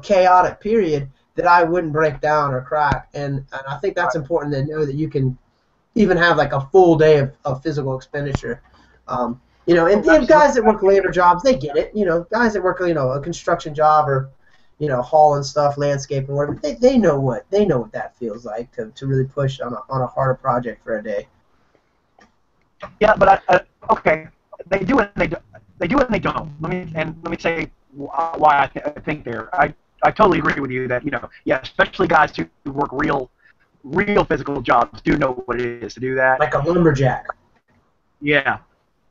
[SPEAKER 3] chaotic period, that I wouldn't break down or crack. And I think that's important to know, that you can even have like a full day of physical expenditure. And guys that work labor jobs, they get it. Guys that work, a construction job, or, hauling stuff, landscaping, whatever, they know what that feels like to really push on a harder project for a day.
[SPEAKER 2] Yeah, but okay, they do it and they do. They do it and they don't. Let me say why I think they're. I totally agree with you that especially guys who work real physical jobs do know what it is to do that.
[SPEAKER 3] Like a lumberjack.
[SPEAKER 2] Yeah.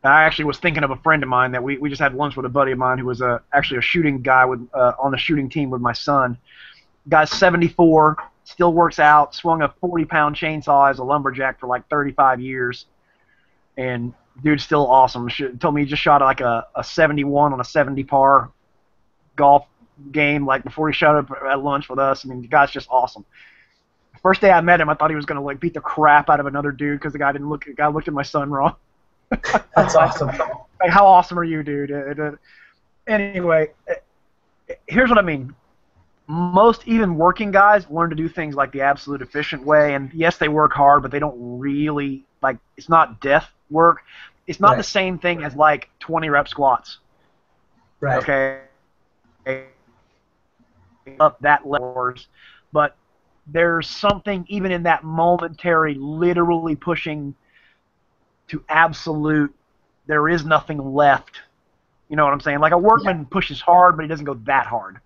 [SPEAKER 2] I actually was thinking of a friend of mine that we just had lunch with, a buddy of mine who was actually a shooting guy on the shooting team with my son. Guy's 74, still works out, swung a 40-pound chainsaw as a lumberjack for like 35 years, and dude's still awesome. Told me he just shot like a 71 on a 70 par golf game like before he shot up at lunch with us. I mean, the guy's just awesome. First day I met him, I thought he was gonna like beat the crap out of another dude because the guy looked at my son wrong.
[SPEAKER 3] That's awesome.
[SPEAKER 2] Like, how awesome are you, dude? Anyway, here's what I mean. Most even working guys learn to do things like the absolute efficient way, and yes, they work hard, but they don't really, like, it's not death work. It's not the same thing as like 20 rep squats.
[SPEAKER 3] Right.
[SPEAKER 2] Okay. Up that levels, but there's something even in that momentary, literally pushing to absolute, there is nothing left. You know what I'm saying? Like a workman pushes hard, but he doesn't go that hard.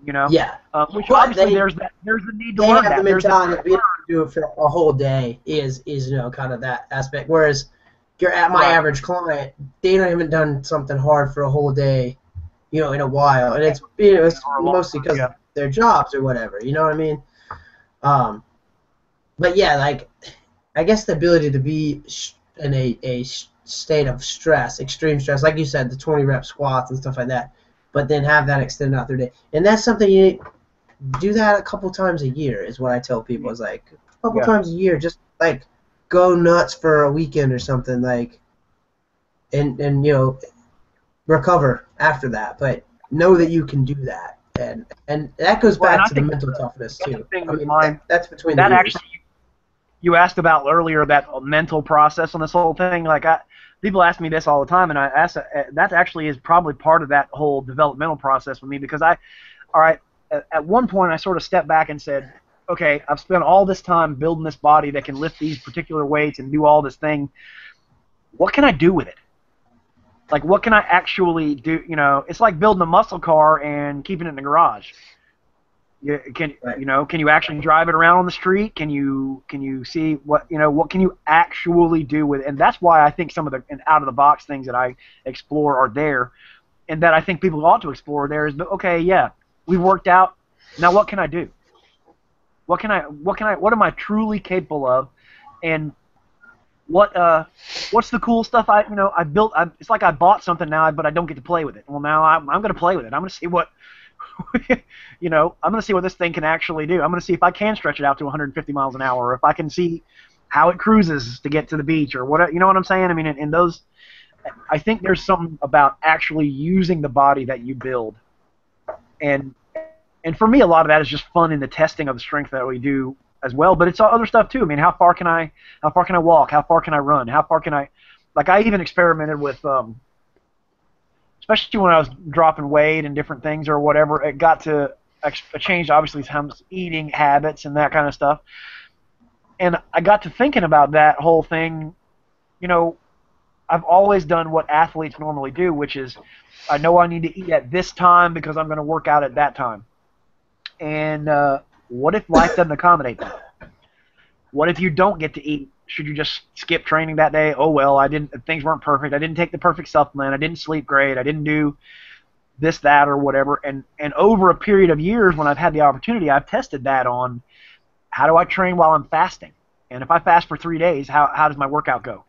[SPEAKER 3] Yeah.
[SPEAKER 2] Which obviously there's the need to learn that.
[SPEAKER 3] They have the mentality to be able to do it for a whole day is kind of that aspect. Whereas you're at my average client, they haven't done something hard for a whole day, in a while, and it's mostly because of their jobs or whatever. You know what I mean? But yeah, like, I guess the ability to be in a state of stress, extreme stress, like you said, the 20 rep squats and stuff like that, but then have that extended out through the day. And that's something you do that a couple times a year is what I tell people. Is like a couple times a year, just like go nuts for a weekend or something, like, and recover after that. But know that you can do that, and that goes back to the mental toughness too. I mean, that's between the years.
[SPEAKER 2] Actually, you asked about earlier that mental process on this whole thing. Like, people ask me this all the time, and I ask that actually is probably part of that whole developmental process for me, because at one point I sort of stepped back and said, okay, I've spent all this time building this body that can lift these particular weights and do all this thing. What can I do with it? Like, what can I actually do? It's like building a muscle car and keeping it in the garage. Can you actually drive it around on the street? Can you see what can you actually do with it? And that's why I think some of the out of the box things that I explore are there, and that I think people ought to explore there is, okay, yeah, we've worked out. Now what can I do? What am I truly capable of? And what's the cool stuff I built? It's like I bought something now, but I don't get to play with it. Well, now I'm going to play with it. I'm going to see what You know, I'm going to see what this thing can actually do. I'm going to see if I can stretch it out to 150 miles an hour, or if I can see how it cruises to get to the beach, or what. You know what I'm saying? I mean, in those, I think there's something about actually using the body that you build, and and for me, a lot of that is just fun in the testing of the strength that we do as well. But it's all other stuff too. I mean, how far can I walk? How far can I run? How far can I, like I even experimented with, especially when I was dropping weight and different things or whatever. It got to, I changed obviously some eating habits and that kind of stuff. And I got to thinking about that whole thing. You know, I've always done what athletes normally do, which is I know I need to eat at this time because I'm going to work out at that time. And what if life doesn't accommodate that? What if you don't get to eat? Should you just skip training that day? Oh well, things weren't perfect. I didn't take the perfect supplement. I didn't sleep great. I didn't do this, that, or whatever. And over a period of years, when I've had the opportunity, I've tested that on how do I train while I'm fasting. And if I fast for 3 days, how does my workout go?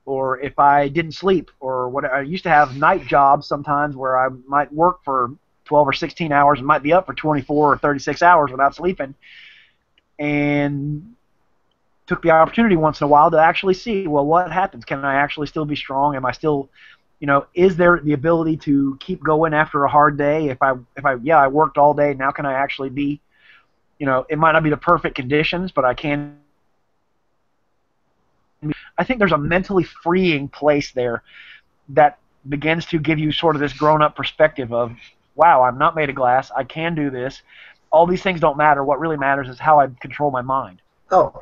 [SPEAKER 2] Or if I didn't sleep, or what, I used to have night jobs sometimes where I might work for 12 or 16 hours and might be up for 24 or 36 hours without sleeping, and took the opportunity once in a while to actually see, well, what happens? Can I actually still be strong? Am I still, you know, is there the ability to keep going after a hard day? If I worked all day, now can I actually be, you know, it might not be the perfect conditions, but I can. I think there's a mentally freeing place there that begins to give you sort of this grown-up perspective of, wow, I'm not made of glass. I can do this. All these things don't matter. What really matters is how I control my mind.
[SPEAKER 3] Oh,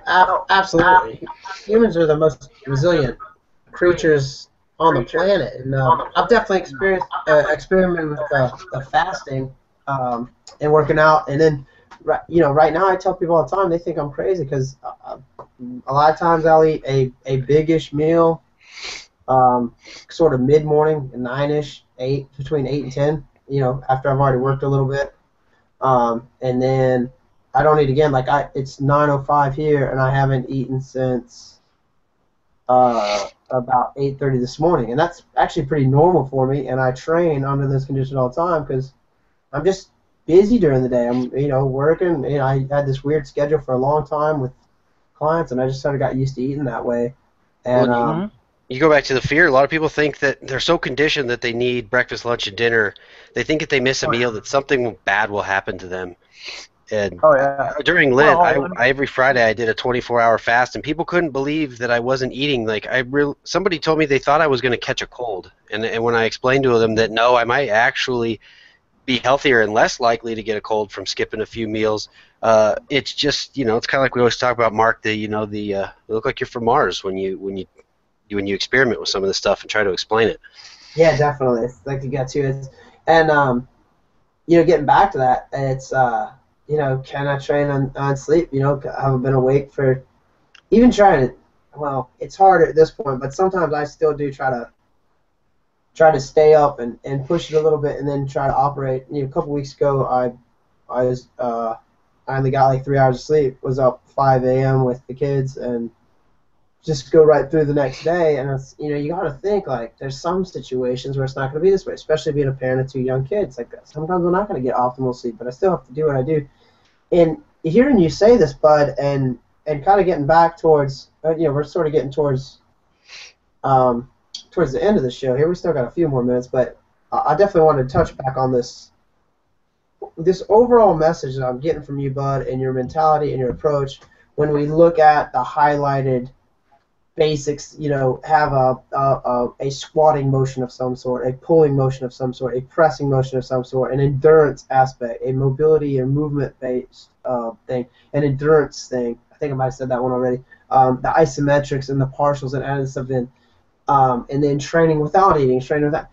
[SPEAKER 3] absolutely. Humans are the most resilient creatures on the planet, and I've definitely experimented with the fasting and working out. And then, you know, right now I tell people all the time they think I'm crazy because a lot of times I'll eat a big-ish meal, sort of mid-morning, 9-ish, between 8 and 10. You know, after I've already worked a little bit, and then I don't eat again. Like it's 9:05 here, and I haven't eaten since about 8:30 this morning, and that's actually pretty normal for me. And I train under this condition all the time because I'm just busy during the day. I'm, you know, working. You know, I had this weird schedule for a long time with clients, and I just sort of got used to eating that way. And
[SPEAKER 1] you go back to the fear. A lot of people think that they're so conditioned that they need breakfast, lunch, and dinner. They think if they miss a meal that something bad will happen to them. And during Lent, every Friday I did a 24-hour fast, and people couldn't believe that I wasn't eating. Like somebody told me they thought I was going to catch a cold, and when I explained to them that no, I might actually be healthier and less likely to get a cold from skipping a few meals, it's just, you know, it's kind of like we always talk about, Mark. You look like you're from Mars when you experiment with some of this stuff and try to explain it.
[SPEAKER 3] Yeah, definitely. It's like you got to it, and you know, getting back to that, it's you know, can I train on sleep? You know, I haven't been awake for even trying to. Well, it's hard at this point, but sometimes I still do try to stay up and push it a little bit, and then try to operate. You know, a couple weeks ago, I only got like 3 hours of sleep. Was up 5 a.m. with the kids and just go right through the next day. And it's, you know, you got to think like there's some situations where it's not going to be this way, especially being a parent of 2 young kids. Like sometimes I'm not going to get optimal sleep, but I still have to do what I do. And hearing you say this, Bud, and kind of getting back towards, you know, we're sort of getting towards the end of the show here. We still got a few more minutes, but I definitely wanted to touch back on this overall message that I'm getting from you, Bud, and your mentality and your approach when we look at the highlighted basics. You know, have a squatting motion of some sort, a pulling motion of some sort, a pressing motion of some sort, an endurance aspect, a mobility or movement-based thing, an endurance thing. I think I might have said that one already. The isometrics and the partials and added stuff in, and then training without eating, training without.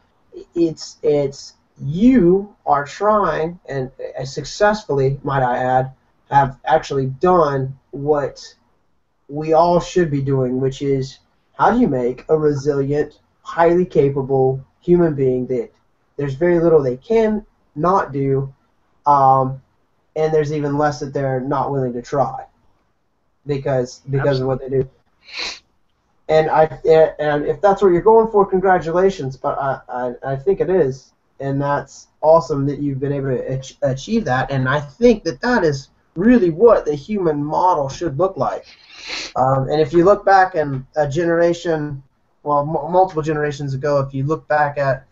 [SPEAKER 3] It's you are trying, and successfully, might I add, have actually done what we all should be doing, which is how do you make a resilient, highly capable human being that there's very little they can not do, and there's even less that they're not willing to try because of what they do. And if that's what you're going for, congratulations. But I think it is. and that's awesome that you've been able to achieve that. And I think that that is really what the human model should look like. And if you look back in a generation, well, multiple generations ago, if you look back at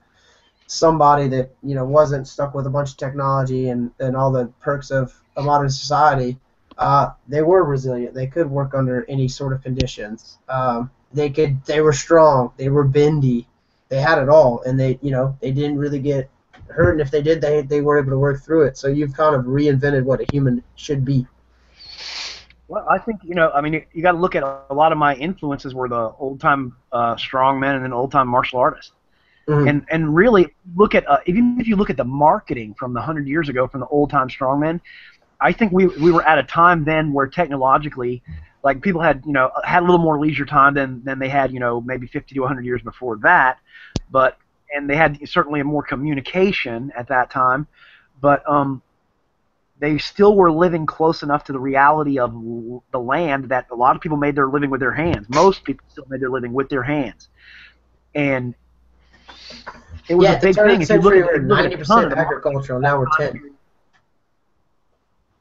[SPEAKER 3] somebody that wasn't stuck with a bunch of technology and all the perks of a modern society, they were resilient. They could work under any sort of conditions. They were strong. They were bendy. They had it all, and they didn't really get hurt. And if they did, they were able to work through it. So you've kind of reinvented what a human should be.
[SPEAKER 2] Well, I think, you got to look at a lot of my influences were the old-time strongmen and then old-time martial artists. Mm-hmm. And really look at, even if you look at the marketing from the 100 years ago from the old-time strongmen, I think we were at a time then where technologically, like, people had a little more leisure time than they had maybe 50 to 100 years before that, and they had certainly a more communication at that time, but they still were living close enough to the reality of the land that a lot of people made their living with their hands. Most people still made their living with their hands, and it was a big thing. If you look at
[SPEAKER 3] 90% agricultural, now we're 10.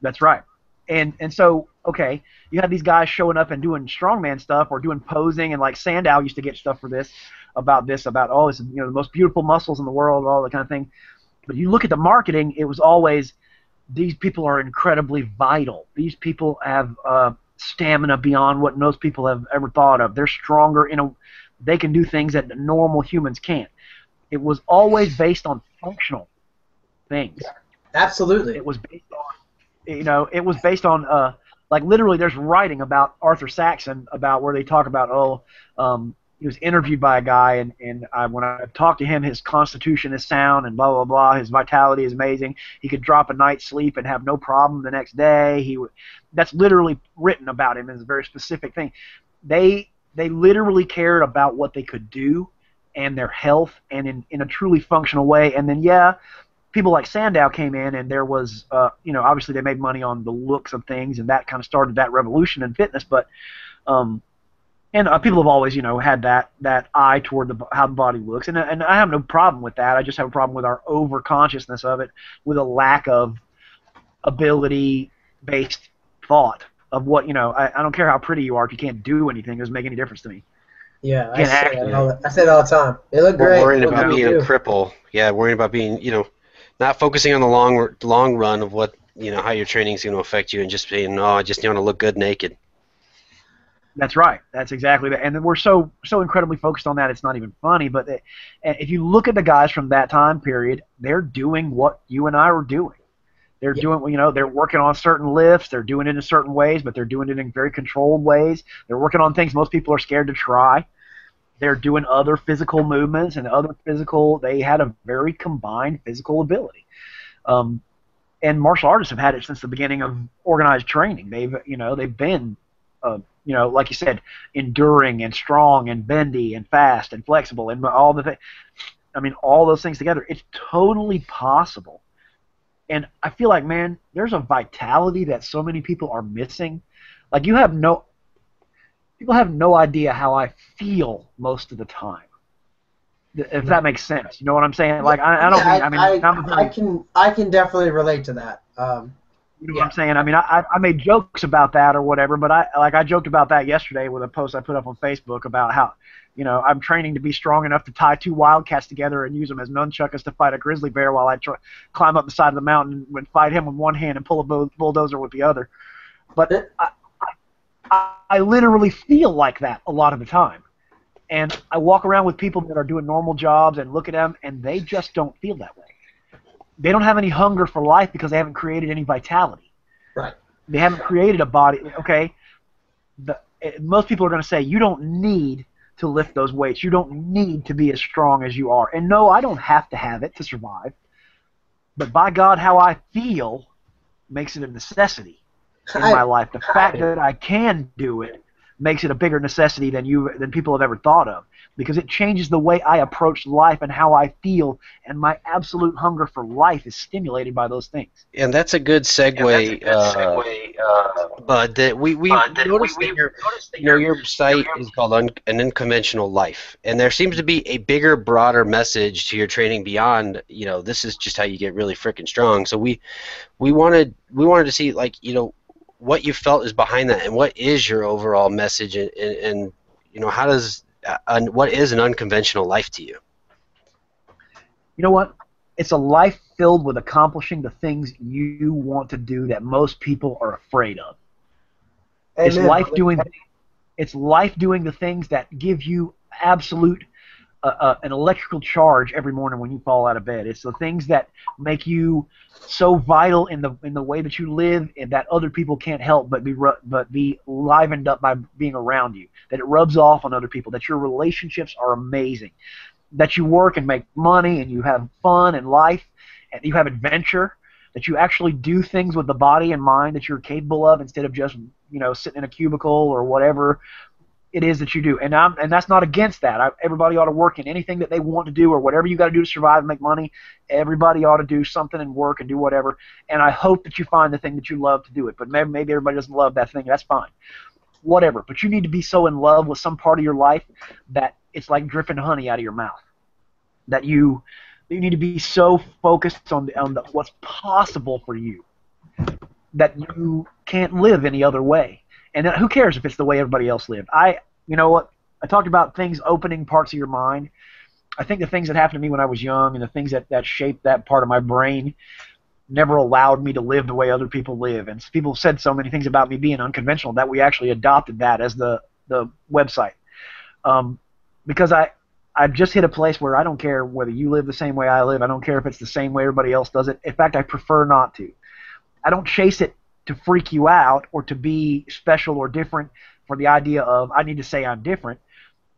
[SPEAKER 2] That's right. And so, okay, you had these guys showing up and doing strongman stuff or doing posing, and like Sandow used to get stuff for this, about it's the most beautiful muscles in the world, all that kind of thing. But you look at the marketing, it was always, these people are incredibly vital. These people have stamina beyond what most people have ever thought of. They're stronger they can do things that normal humans can't. It was always based on functional things.
[SPEAKER 3] Yeah, absolutely.
[SPEAKER 2] It was based on, it was based on, like, literally there's writing about Arthur Saxon about where they talk about, he was interviewed by a guy, and when I talked to him, his constitution is sound and blah, blah, blah. His vitality is amazing. He could drop a night's sleep and have no problem the next day. That's literally written about him as a very specific thing. They literally cared about what they could do and their health, and in a truly functional way. And then, people like Sandow came in, and there was, obviously they made money on the looks of things, and that kind of started that revolution in fitness. But, and people have always, had that eye toward how the body looks, and I have no problem with that. I just have a problem with our over-consciousness of it, with a lack of ability-based thought of what, I don't care how pretty you are, if you can't do anything, it doesn't make any difference to me.
[SPEAKER 3] Yeah, I say that all the time. They look great.
[SPEAKER 1] Worrying about being a cripple. Yeah, worrying about being, not focusing on the long run of what, how your training is going to affect you, and just saying, no, I just want to look good naked.
[SPEAKER 2] That's right. That's exactly that. And we're so incredibly focused on that, it's not even funny. But if you look at the guys from that time period, they're doing what you and I were doing. They're doing, they're working on certain lifts. They're doing it in certain ways, but they're doing it in very controlled ways. They're working on things most people are scared to try. They're doing other physical movements and they had a very combined physical ability. And martial artists have had it since the beginning of organized training. They've been, like you said, enduring and strong and bendy and fast and flexible and all the things. I mean, all those things together, it's totally possible. And I feel like, man, there's a vitality that so many people are missing. Like, people have no idea how I feel most of the time. If that makes sense, you know what I'm saying? Like,
[SPEAKER 3] I can definitely relate to that.
[SPEAKER 2] You know what I'm saying? I mean, I made jokes about that or whatever, but I joked about that yesterday with a post I put up on Facebook about how, I'm training to be strong enough to tie two wildcats together and use them as nunchuckers to fight a grizzly bear while I climb up the side of the mountain and fight him with one hand and pull a bulldozer with the other. But I literally feel like that a lot of the time. And I walk around with people that are doing normal jobs and look at them, and they just don't feel that way. They don't have any hunger for life because they haven't created any vitality.
[SPEAKER 3] Right.
[SPEAKER 2] They haven't created a body. Okay. Most people are going to say, you don't need to lift those weights. You don't need to be as strong as you are. And no, I don't have to have it to survive. But by God, how I feel makes it a necessity in my life. The fact that I can do it makes it a bigger necessity than people have ever thought of, because it changes the way I approach life and how I feel, and my absolute hunger for life is stimulated by those things.
[SPEAKER 1] And that's a good segue, Bud. That we noticed that your site is called An Unconventional Life, and there seems to be a bigger, broader message to your training beyond, this is just how you get really freaking strong. So we wanted to see, like, what you felt is behind that, and what is your overall message, and how does what is an unconventional life to you?
[SPEAKER 2] You know what? It's a life filled with accomplishing the things you want to do that most people are afraid of. It's life doing the things that give you absolute an electrical charge every morning when you fall out of bed. It's the things that make you so vital in the way that you live, and that other people can't help but be livened up by being around you. That it rubs off on other people. That your relationships are amazing. That you work and make money, and you have fun in life, and you have adventure. That you actually do things with the body and mind that you're capable of, instead of just sitting in a cubicle or whatever it is that you do. And that's not against that. Everybody ought to work in anything that they want to do, or whatever you got to do to survive and make money. Everybody ought to do something and work and do whatever. And I hope that you find the thing that you love to do it. But maybe everybody doesn't love that thing. That's fine. Whatever. But you need to be so in love with some part of your life that it's like dripping honey out of your mouth. That you need to be so focused on what's possible for you that you can't live any other way. And who cares if it's the way everybody else lived? You know what? I talked about things opening parts of your mind. I think the things that happened to me when I was young, and the things that shaped that part of my brain, never allowed me to live the way other people live. And people have said so many things about me being unconventional that we actually adopted that as the website. Because I've just hit a place where I don't care whether you live the same way I live. I don't care if it's the same way everybody else does it. In fact, I prefer not to. I don't chase it to freak you out or to be special or different for the idea of I need to say I'm different.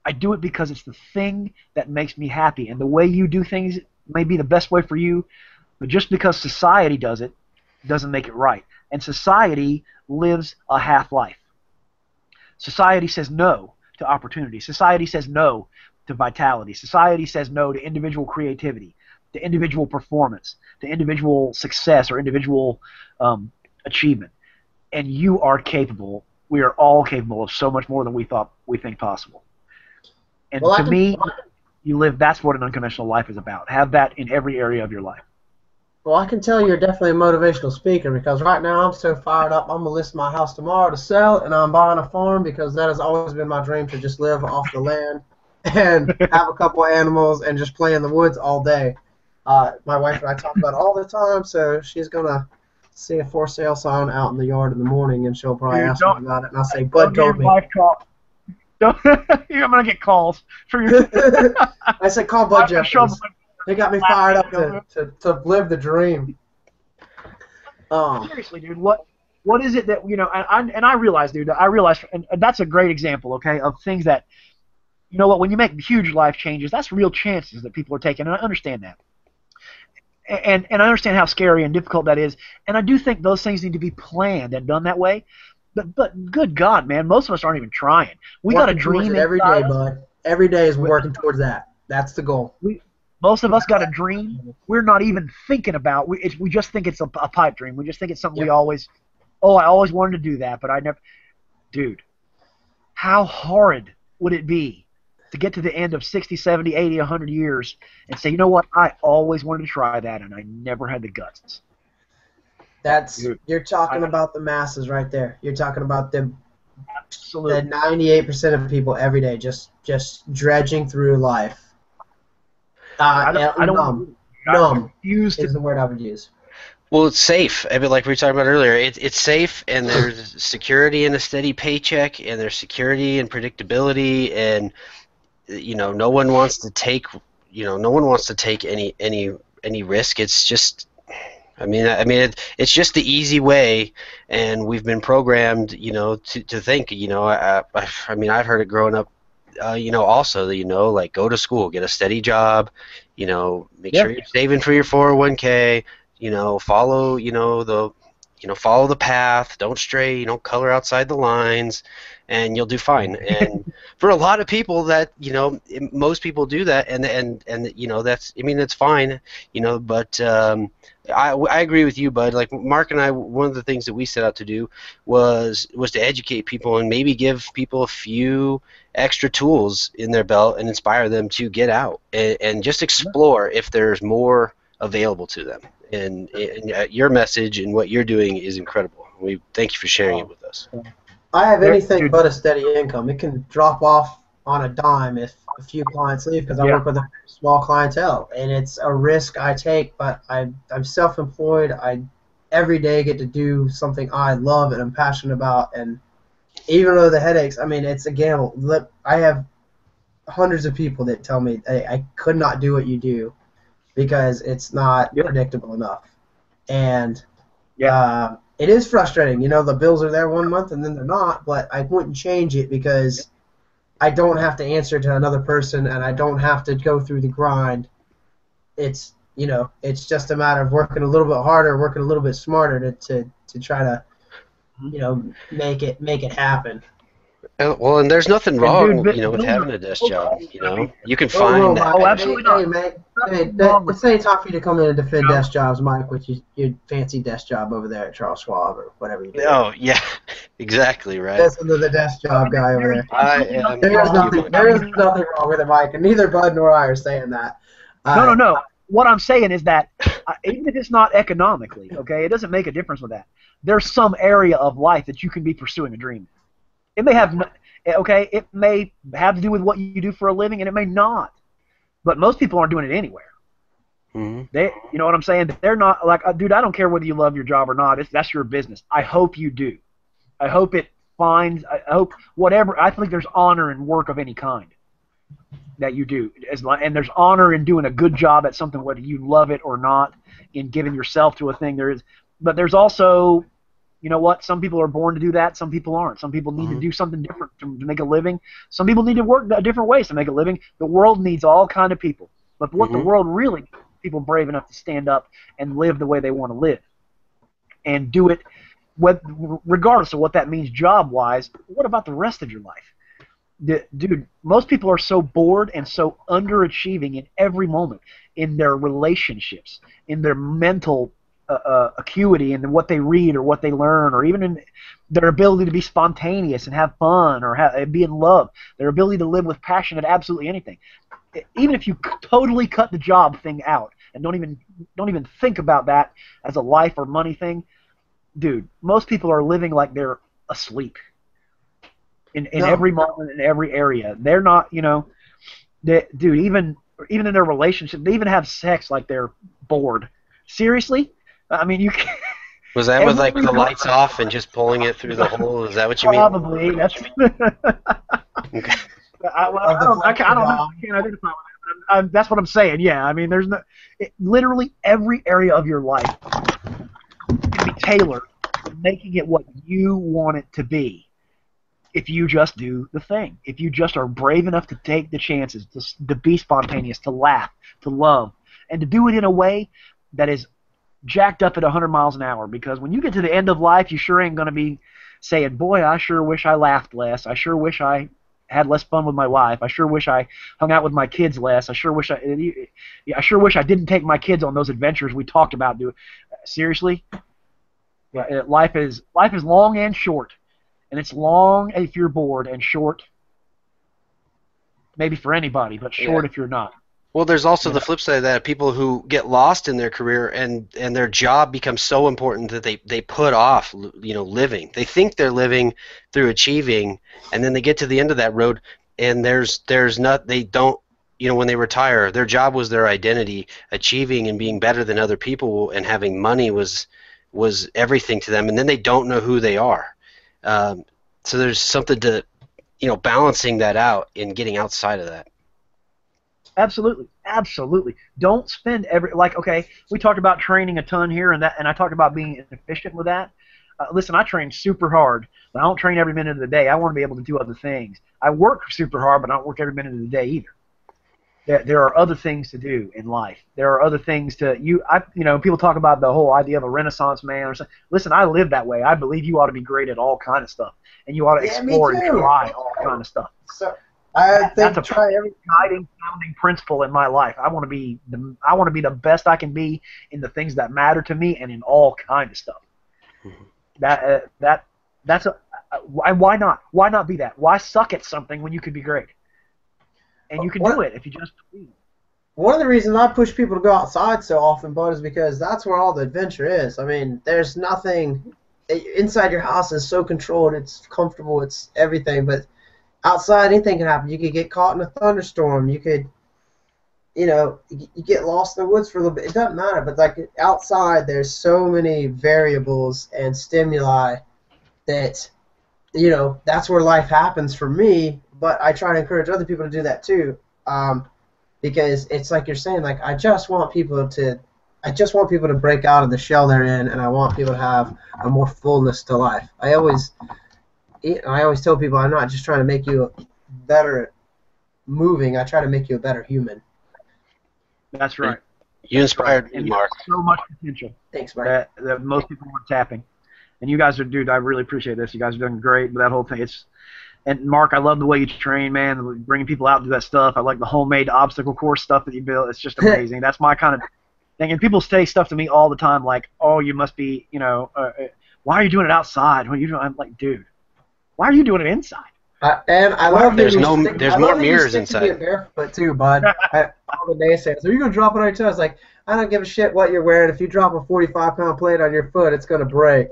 [SPEAKER 2] I do it because it's the thing that makes me happy. And the way you do things may be the best way for you, but just because society does it doesn't make it right. And society lives a half life. Society says no to opportunity. Society says no to vitality. Society says no to individual creativity, to individual performance, to individual success or individual achievement. And you are capable. We are all capable of so much more than we think possible. And to me, that's what an unconventional life is about. Have that in every area of your life.
[SPEAKER 3] Well, I can tell you're definitely a motivational speaker, because right now I'm so fired up. I'm going to list my house tomorrow to sell, and I'm buying a farm, because that has always been my dream, to just live off the land and have a couple of animals and just play in the woods all day. My wife and I talk about it all the time, so she's going to see a for sale sign out in the yard in the morning, and she'll probably ask me about it, and I'll say, Bud told me.
[SPEAKER 2] I'm going to get calls.
[SPEAKER 3] I said, call Bud Jeffries. They got me fired up to live the dream.
[SPEAKER 2] Seriously, dude, what is it that, and I realize, dude, and that's a great example, okay, of things that, when you make huge life changes, that's real chances that people are taking, and I understand that. And I understand how scary and difficult that is, and I do think those things need to be planned and done that way. But good God, man, most of us aren't even trying. We got a dream
[SPEAKER 3] every day, bud. Every day is working towards that. That's the goal.
[SPEAKER 2] Most of us got a dream we're not even thinking about. We just think it's a pipe dream. We just think it's something we always, I always wanted to do that, but I never. Dude, how horrid would it be to get to the end of 60, 70, 80, 100 years and say, you know what, I always wanted to try that, and I never had the guts.
[SPEAKER 3] You're talking about the masses right there. You're talking about the 98% of people every day just dredging through life. Numb is the word I would use.
[SPEAKER 1] Well, it's safe. I mean, like we were talking about earlier, it's safe, and there's security in a steady paycheck, and there's security and predictability, and no one wants to take any risk. It's just, it's just the easy way, and we've been programmed, to think, I've heard it growing up. Also, like, go to school, get a steady job, make sure you're saving for your 401k, follow the path, don't stray, color outside the lines, and you'll do fine. And for a lot of people that, most people do that, and that's, I mean, that's fine, but I agree with you, Bud. Like Mark and I, one of the things that we set out to do was to educate people and maybe give people a few extra tools in their belt and inspire them to get out and just explore if there's more available to them. And your message and what you're doing is incredible. We thank you for sharing it with us.
[SPEAKER 3] I have anything but a steady income. It can drop off on a dime if a few clients leave, because I work with a small clientele, and it's a risk I take. But I'm self-employed. I every day get to do something I love and I'm passionate about, and even though the headaches, I mean, it's a gamble. I have hundreds of people that tell me, hey, I could not do what you do because it's not predictable enough. And it is frustrating. The bills are there one month and then they're not, but I wouldn't change it because I don't have to answer to another person and I don't have to go through the grind. It's just a matter of working a little bit harder, working a little bit smarter to try to make it happen.
[SPEAKER 1] Well, and there's nothing wrong, with having a desk job. You can find.
[SPEAKER 2] Absolutely not.
[SPEAKER 3] Hey, Mike. It's any time for you to come in and defend desk jobs, Mike, with your fancy desk job over there at Charles Schwab or whatever you do.
[SPEAKER 1] Oh yeah, exactly right.
[SPEAKER 3] Listen to the desk job guy over there. There is nothing wrong with it, Mike, and neither Bud nor I are saying that.
[SPEAKER 2] No. What I'm saying is that even if it's not economically, okay, it doesn't make a difference with that. There's some area of life that you can be pursuing a dream. It may have, it may have to do with what you do for a living, and it may not. But most people aren't doing it anywhere.
[SPEAKER 1] Mm-hmm.
[SPEAKER 2] You know what I'm saying? They're not like, dude, I don't care whether you love your job or not. That's your business. I hope you do. I hope I hope whatever. I think there's honor in work of any kind that you do, and there's honor in doing a good job at something, whether you love it or not, in giving yourself to a thing. But there's also, you know what? Some people are born to do that. Some people aren't. Some people need to do something different to make a living. Some people need to work different ways to make a living. The world needs all kind of people. But what the world really needs, people brave enough to stand up and live the way they want to live, and do it, regardless of what that means job-wise. What about the rest of your life? Dude, most people are so bored and so underachieving in every moment, in their relationships, in their mental acuity, and what they read or what they learn, or even in their ability to be spontaneous and have fun or be in love, their ability to live with passion at absolutely anything. Even if you totally cut the job thing out and don't even think about that as a life or money thing, dude, most people are living like they're asleep in every moment, in every area. They're not, dude, even in their relationship, they even have sex like they're bored. Seriously? I mean, you can't.
[SPEAKER 1] Was that with like the lights off and just pulling it through the hole? Is that what you mean?
[SPEAKER 2] Probably. That's. Okay. I don't know. I can't identify with that. That's what I'm saying. Yeah. I mean, there's literally every area of your life can be tailored to making it what you want it to be. If you just do the thing, if you just are brave enough to take the chances, to be spontaneous, to laugh, to love, and to do it in a way that is jacked up at 100 miles an hour, because when you get to the end of life, you sure ain't going to be saying, boy, I sure wish I laughed less. I sure wish I had less fun with my wife. I sure wish I hung out with my kids less. I sure wish I didn't take my kids on those adventures we talked about doing. Seriously? Life is long and short. And it's long if you're bored, and short maybe for anybody, but short if you're not.
[SPEAKER 1] Well, there's also the flip side of that, people who get lost in their career and their job becomes so important that they put off, living. They think they're living through achieving, and then they get to the end of that road, and they don't, when they retire, their job was their identity. Achieving and being better than other people and having money was everything to them, and then they don't know who they are. So there's something to, balancing that out and getting outside of that.
[SPEAKER 2] Absolutely, absolutely. Don't spend we talked about training a ton here, and I talked about being efficient with that. Listen, I train super hard, but I don't train every minute of the day. I want to be able to do other things. I work super hard, but I don't work every minute of the day either. there are other things to do in life. There are other things to people talk about the whole idea of a Renaissance man or something. Listen, I live that way. I believe you ought to be great at all kind of stuff, and you ought to explore and try all kind of stuff.
[SPEAKER 3] So I think
[SPEAKER 2] that's a guiding, founding principle in my life. I want to be the best I can be in the things that matter to me and in all kind of stuff. That's why not? Why not be that? Why suck at something when you could be great? And you can do it if you just believe.
[SPEAKER 3] One of the reasons I push people to go outside so often, Bud, is because that's where all the adventure is. I mean, there's nothing inside your house is so controlled, it's comfortable, it's everything. But outside, anything can happen. You could get caught in a thunderstorm. You could, you get lost in the woods for a little bit. It doesn't matter. But like outside, there's so many variables and stimuli that, that's where life happens for me. But I try to encourage other people to do that too, because it's like you're saying. Like I just want people to break out of the shell they're in, and I want people to have a more fullness to life. I always tell people I'm not just trying to make you better at moving. I try to make you a better human.
[SPEAKER 2] That's right.
[SPEAKER 1] You inspired me, Mark.
[SPEAKER 2] So much potential.
[SPEAKER 3] Thanks, Mark.
[SPEAKER 2] That most people aren't tapping, and you guys are, dude. I really appreciate this. You guys are doing great with that whole thing. And Mark, I love the way you train, man. Bringing people out to do that stuff. I like the homemade obstacle course stuff that you build. It's just amazing. That's my kind of thing. And people say stuff to me all the time, like, "Oh, you must be, why are you doing it outside? What are you doing?" I'm like, dude, why are you doing it inside?
[SPEAKER 3] And I love
[SPEAKER 1] there's more mirrors inside.
[SPEAKER 3] You barefoot too, Bud. All the naysayers. Are you gonna drop it on your toe? I was like, I don't give a shit what you're wearing. If you drop a 45-pound plate on your foot, it's gonna break.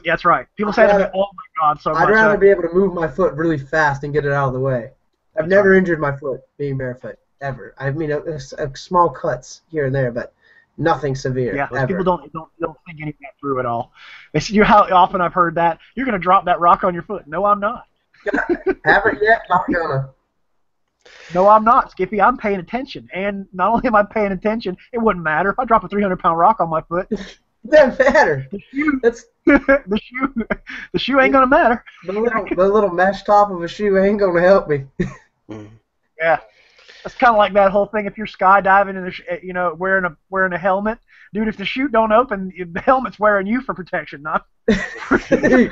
[SPEAKER 2] That's right. People say to me, "Oh my God, so much."
[SPEAKER 3] I'd rather be able to move my foot really fast and get it out of the way. I've never injured my foot being barefoot ever. I mean, small cuts here and there, but nothing severe.
[SPEAKER 2] Yeah,
[SPEAKER 3] ever.
[SPEAKER 2] people don't think any of that through at all. It's how often I've heard that. You're gonna drop that rock on your foot. No, I'm not.
[SPEAKER 3] Haven't yet. Not gonna.
[SPEAKER 2] No, I'm not, Skippy. I'm paying attention, and not only am I paying attention, it wouldn't matter if I drop a 300-pound rock on my foot.
[SPEAKER 3] It doesn't matter.
[SPEAKER 2] The shoe ain't gonna matter.
[SPEAKER 3] The little mesh top of a shoe ain't gonna help me.
[SPEAKER 2] Yeah, that's kind of like that whole thing. If you're skydiving and wearing a helmet, dude, if the chute don't open, the helmet's wearing you for protection, not.
[SPEAKER 3] Exactly.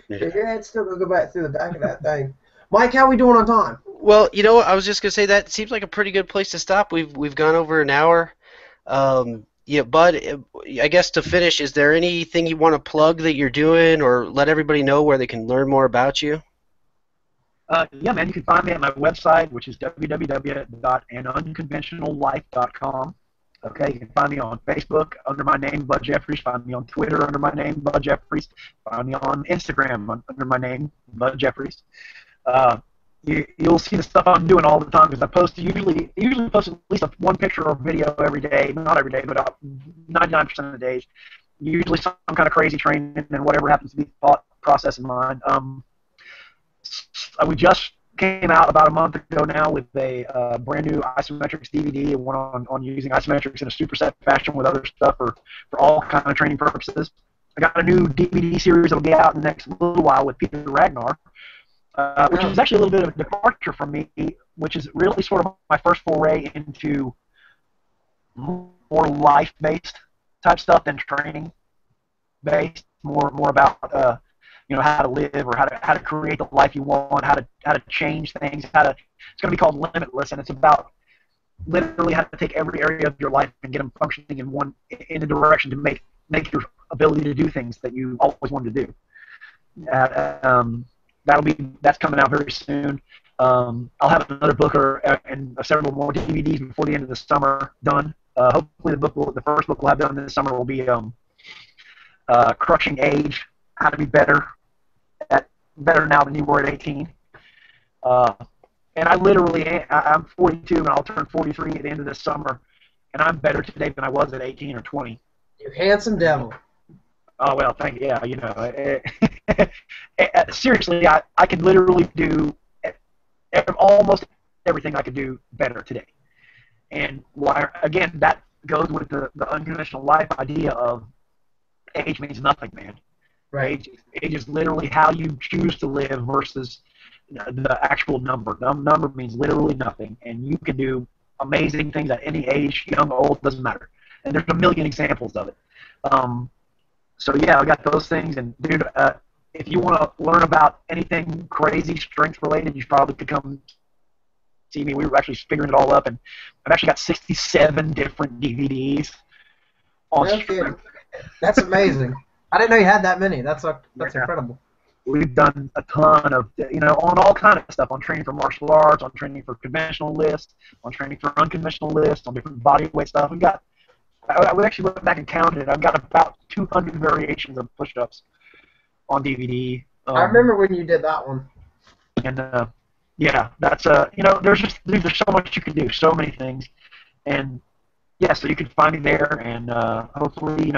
[SPEAKER 3] Your head's still gonna go back through the back of that thing. Mike, how we doing on time?
[SPEAKER 1] Well, I was just gonna say that seems like a pretty good place to stop. We've gone over an hour. Yeah, Bud, I guess to finish, is there anything you want to plug that you're doing or let everybody know where they can learn more about you?
[SPEAKER 2] Yeah, man, you can find me at my website, which is www.anunconventionallife.com. Okay, you can find me on Facebook under my name, Bud Jeffries. Find me on Twitter under my name, Bud Jeffries. Find me on Instagram under my name, Bud Jeffries. You'll see the stuff I'm doing all the time because I usually post at least one picture or video every day. Not every day, but 99% of the days. Usually some kind of crazy training and whatever happens to be the thought process in mind. We just came out about a month ago now with a brand new isometrics DVD, one on using isometrics in a superset fashion with other stuff for all kind of training purposes. I got a new DVD series that'll be out in the next little while with Peter Ragnar. Which is actually a little bit of a departure from me, which is really sort of my first foray into more life-based type stuff than training-based. More about how to live or how to create the life you want, how to change things. It's going to be called Limitless, and it's about literally how to take every area of your life and get them functioning in a direction to make your ability to do things that you always wanted to do. That's coming out very soon. I'll have another book and several more DVDs before the end of the summer done. Hopefully the first book we'll have done this summer will be Crushing Age, How to Be Better Now Than You Were at 18. And I'm 42 and I'll turn 43 at the end of this summer, and I'm better today than I was at 18 or 20.
[SPEAKER 3] You handsome devil.
[SPEAKER 2] Oh, well, thank you. Yeah, seriously, I could literally do almost everything I could do better today. And again, that goes with the unconventional life idea of age means nothing, man.
[SPEAKER 3] Right.
[SPEAKER 2] Age is literally how you choose to live versus the actual number. The number means literally nothing, and you can do amazing things at any age, young, old, doesn't matter. And there's a million examples of it. So yeah, I got those things, and dude, if you want to learn about anything crazy strength related, you probably could come see me. We were actually figuring it all up, and I've actually got 67 different DVDs on strength.
[SPEAKER 3] That's amazing. I didn't know you had that many. That's incredible.
[SPEAKER 2] We've done a ton of, on all kind of stuff, on training for martial arts, on training for conventional lifts, on training for unconventional lifts, on different body weight stuff. We actually went back and counted it. I've got about 200 variations of push-ups on DVD.
[SPEAKER 3] I remember when you did that one.
[SPEAKER 2] And yeah, that's there's so much you can do, so many things, and yeah, so you can find me there, and hopefully,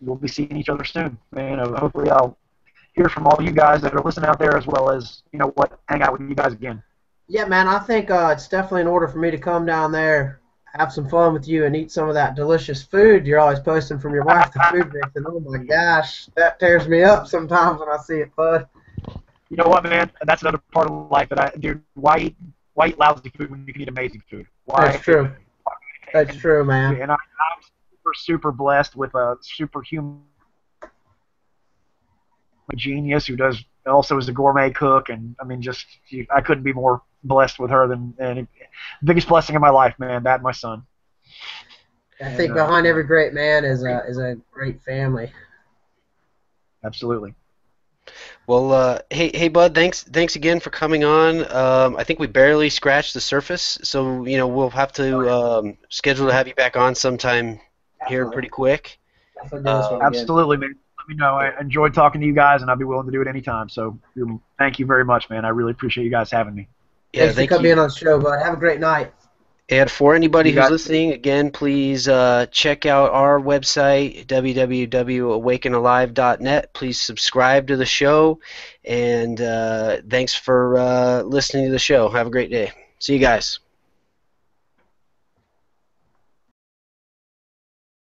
[SPEAKER 2] we'll be seeing each other soon, and hopefully I'll hear from all you guys that are listening out there, as well as hang out with you guys again.
[SPEAKER 3] Yeah, man, I think it's definitely in order for me to come down there, have some fun with you, and eat some of that delicious food you're always posting from your wife, the food mix, and oh my gosh, that tears me up sometimes when I see it, bud.
[SPEAKER 2] You know what, man? That's another part of life that dude, why eat lousy food when you can eat amazing food?
[SPEAKER 3] That's true. That's true, man.
[SPEAKER 2] And I'm super blessed with a superhuman genius who also is a gourmet cook, and I mean, I couldn't be more blessed with her the biggest blessing in my life, man. That and my son.
[SPEAKER 3] I think behind every great man is a great family.
[SPEAKER 2] Absolutely.
[SPEAKER 1] Well, hey, Bud, thanks again for coming on. I think we barely scratched the surface, so we'll have to schedule to have you back on sometime here pretty quick.
[SPEAKER 2] Absolutely, man. Let me know. I enjoyed talking to you guys, and I'll be willing to do it anytime. So thank you very much, man. I really appreciate you guys having me.
[SPEAKER 3] Yeah, thanks for being on the show, bud. Have a great night.
[SPEAKER 1] And for anybody who's listening, again, please check out our website, www.awakenalive.net. Please subscribe to the show, and thanks for listening to the show. Have a great day. See you guys.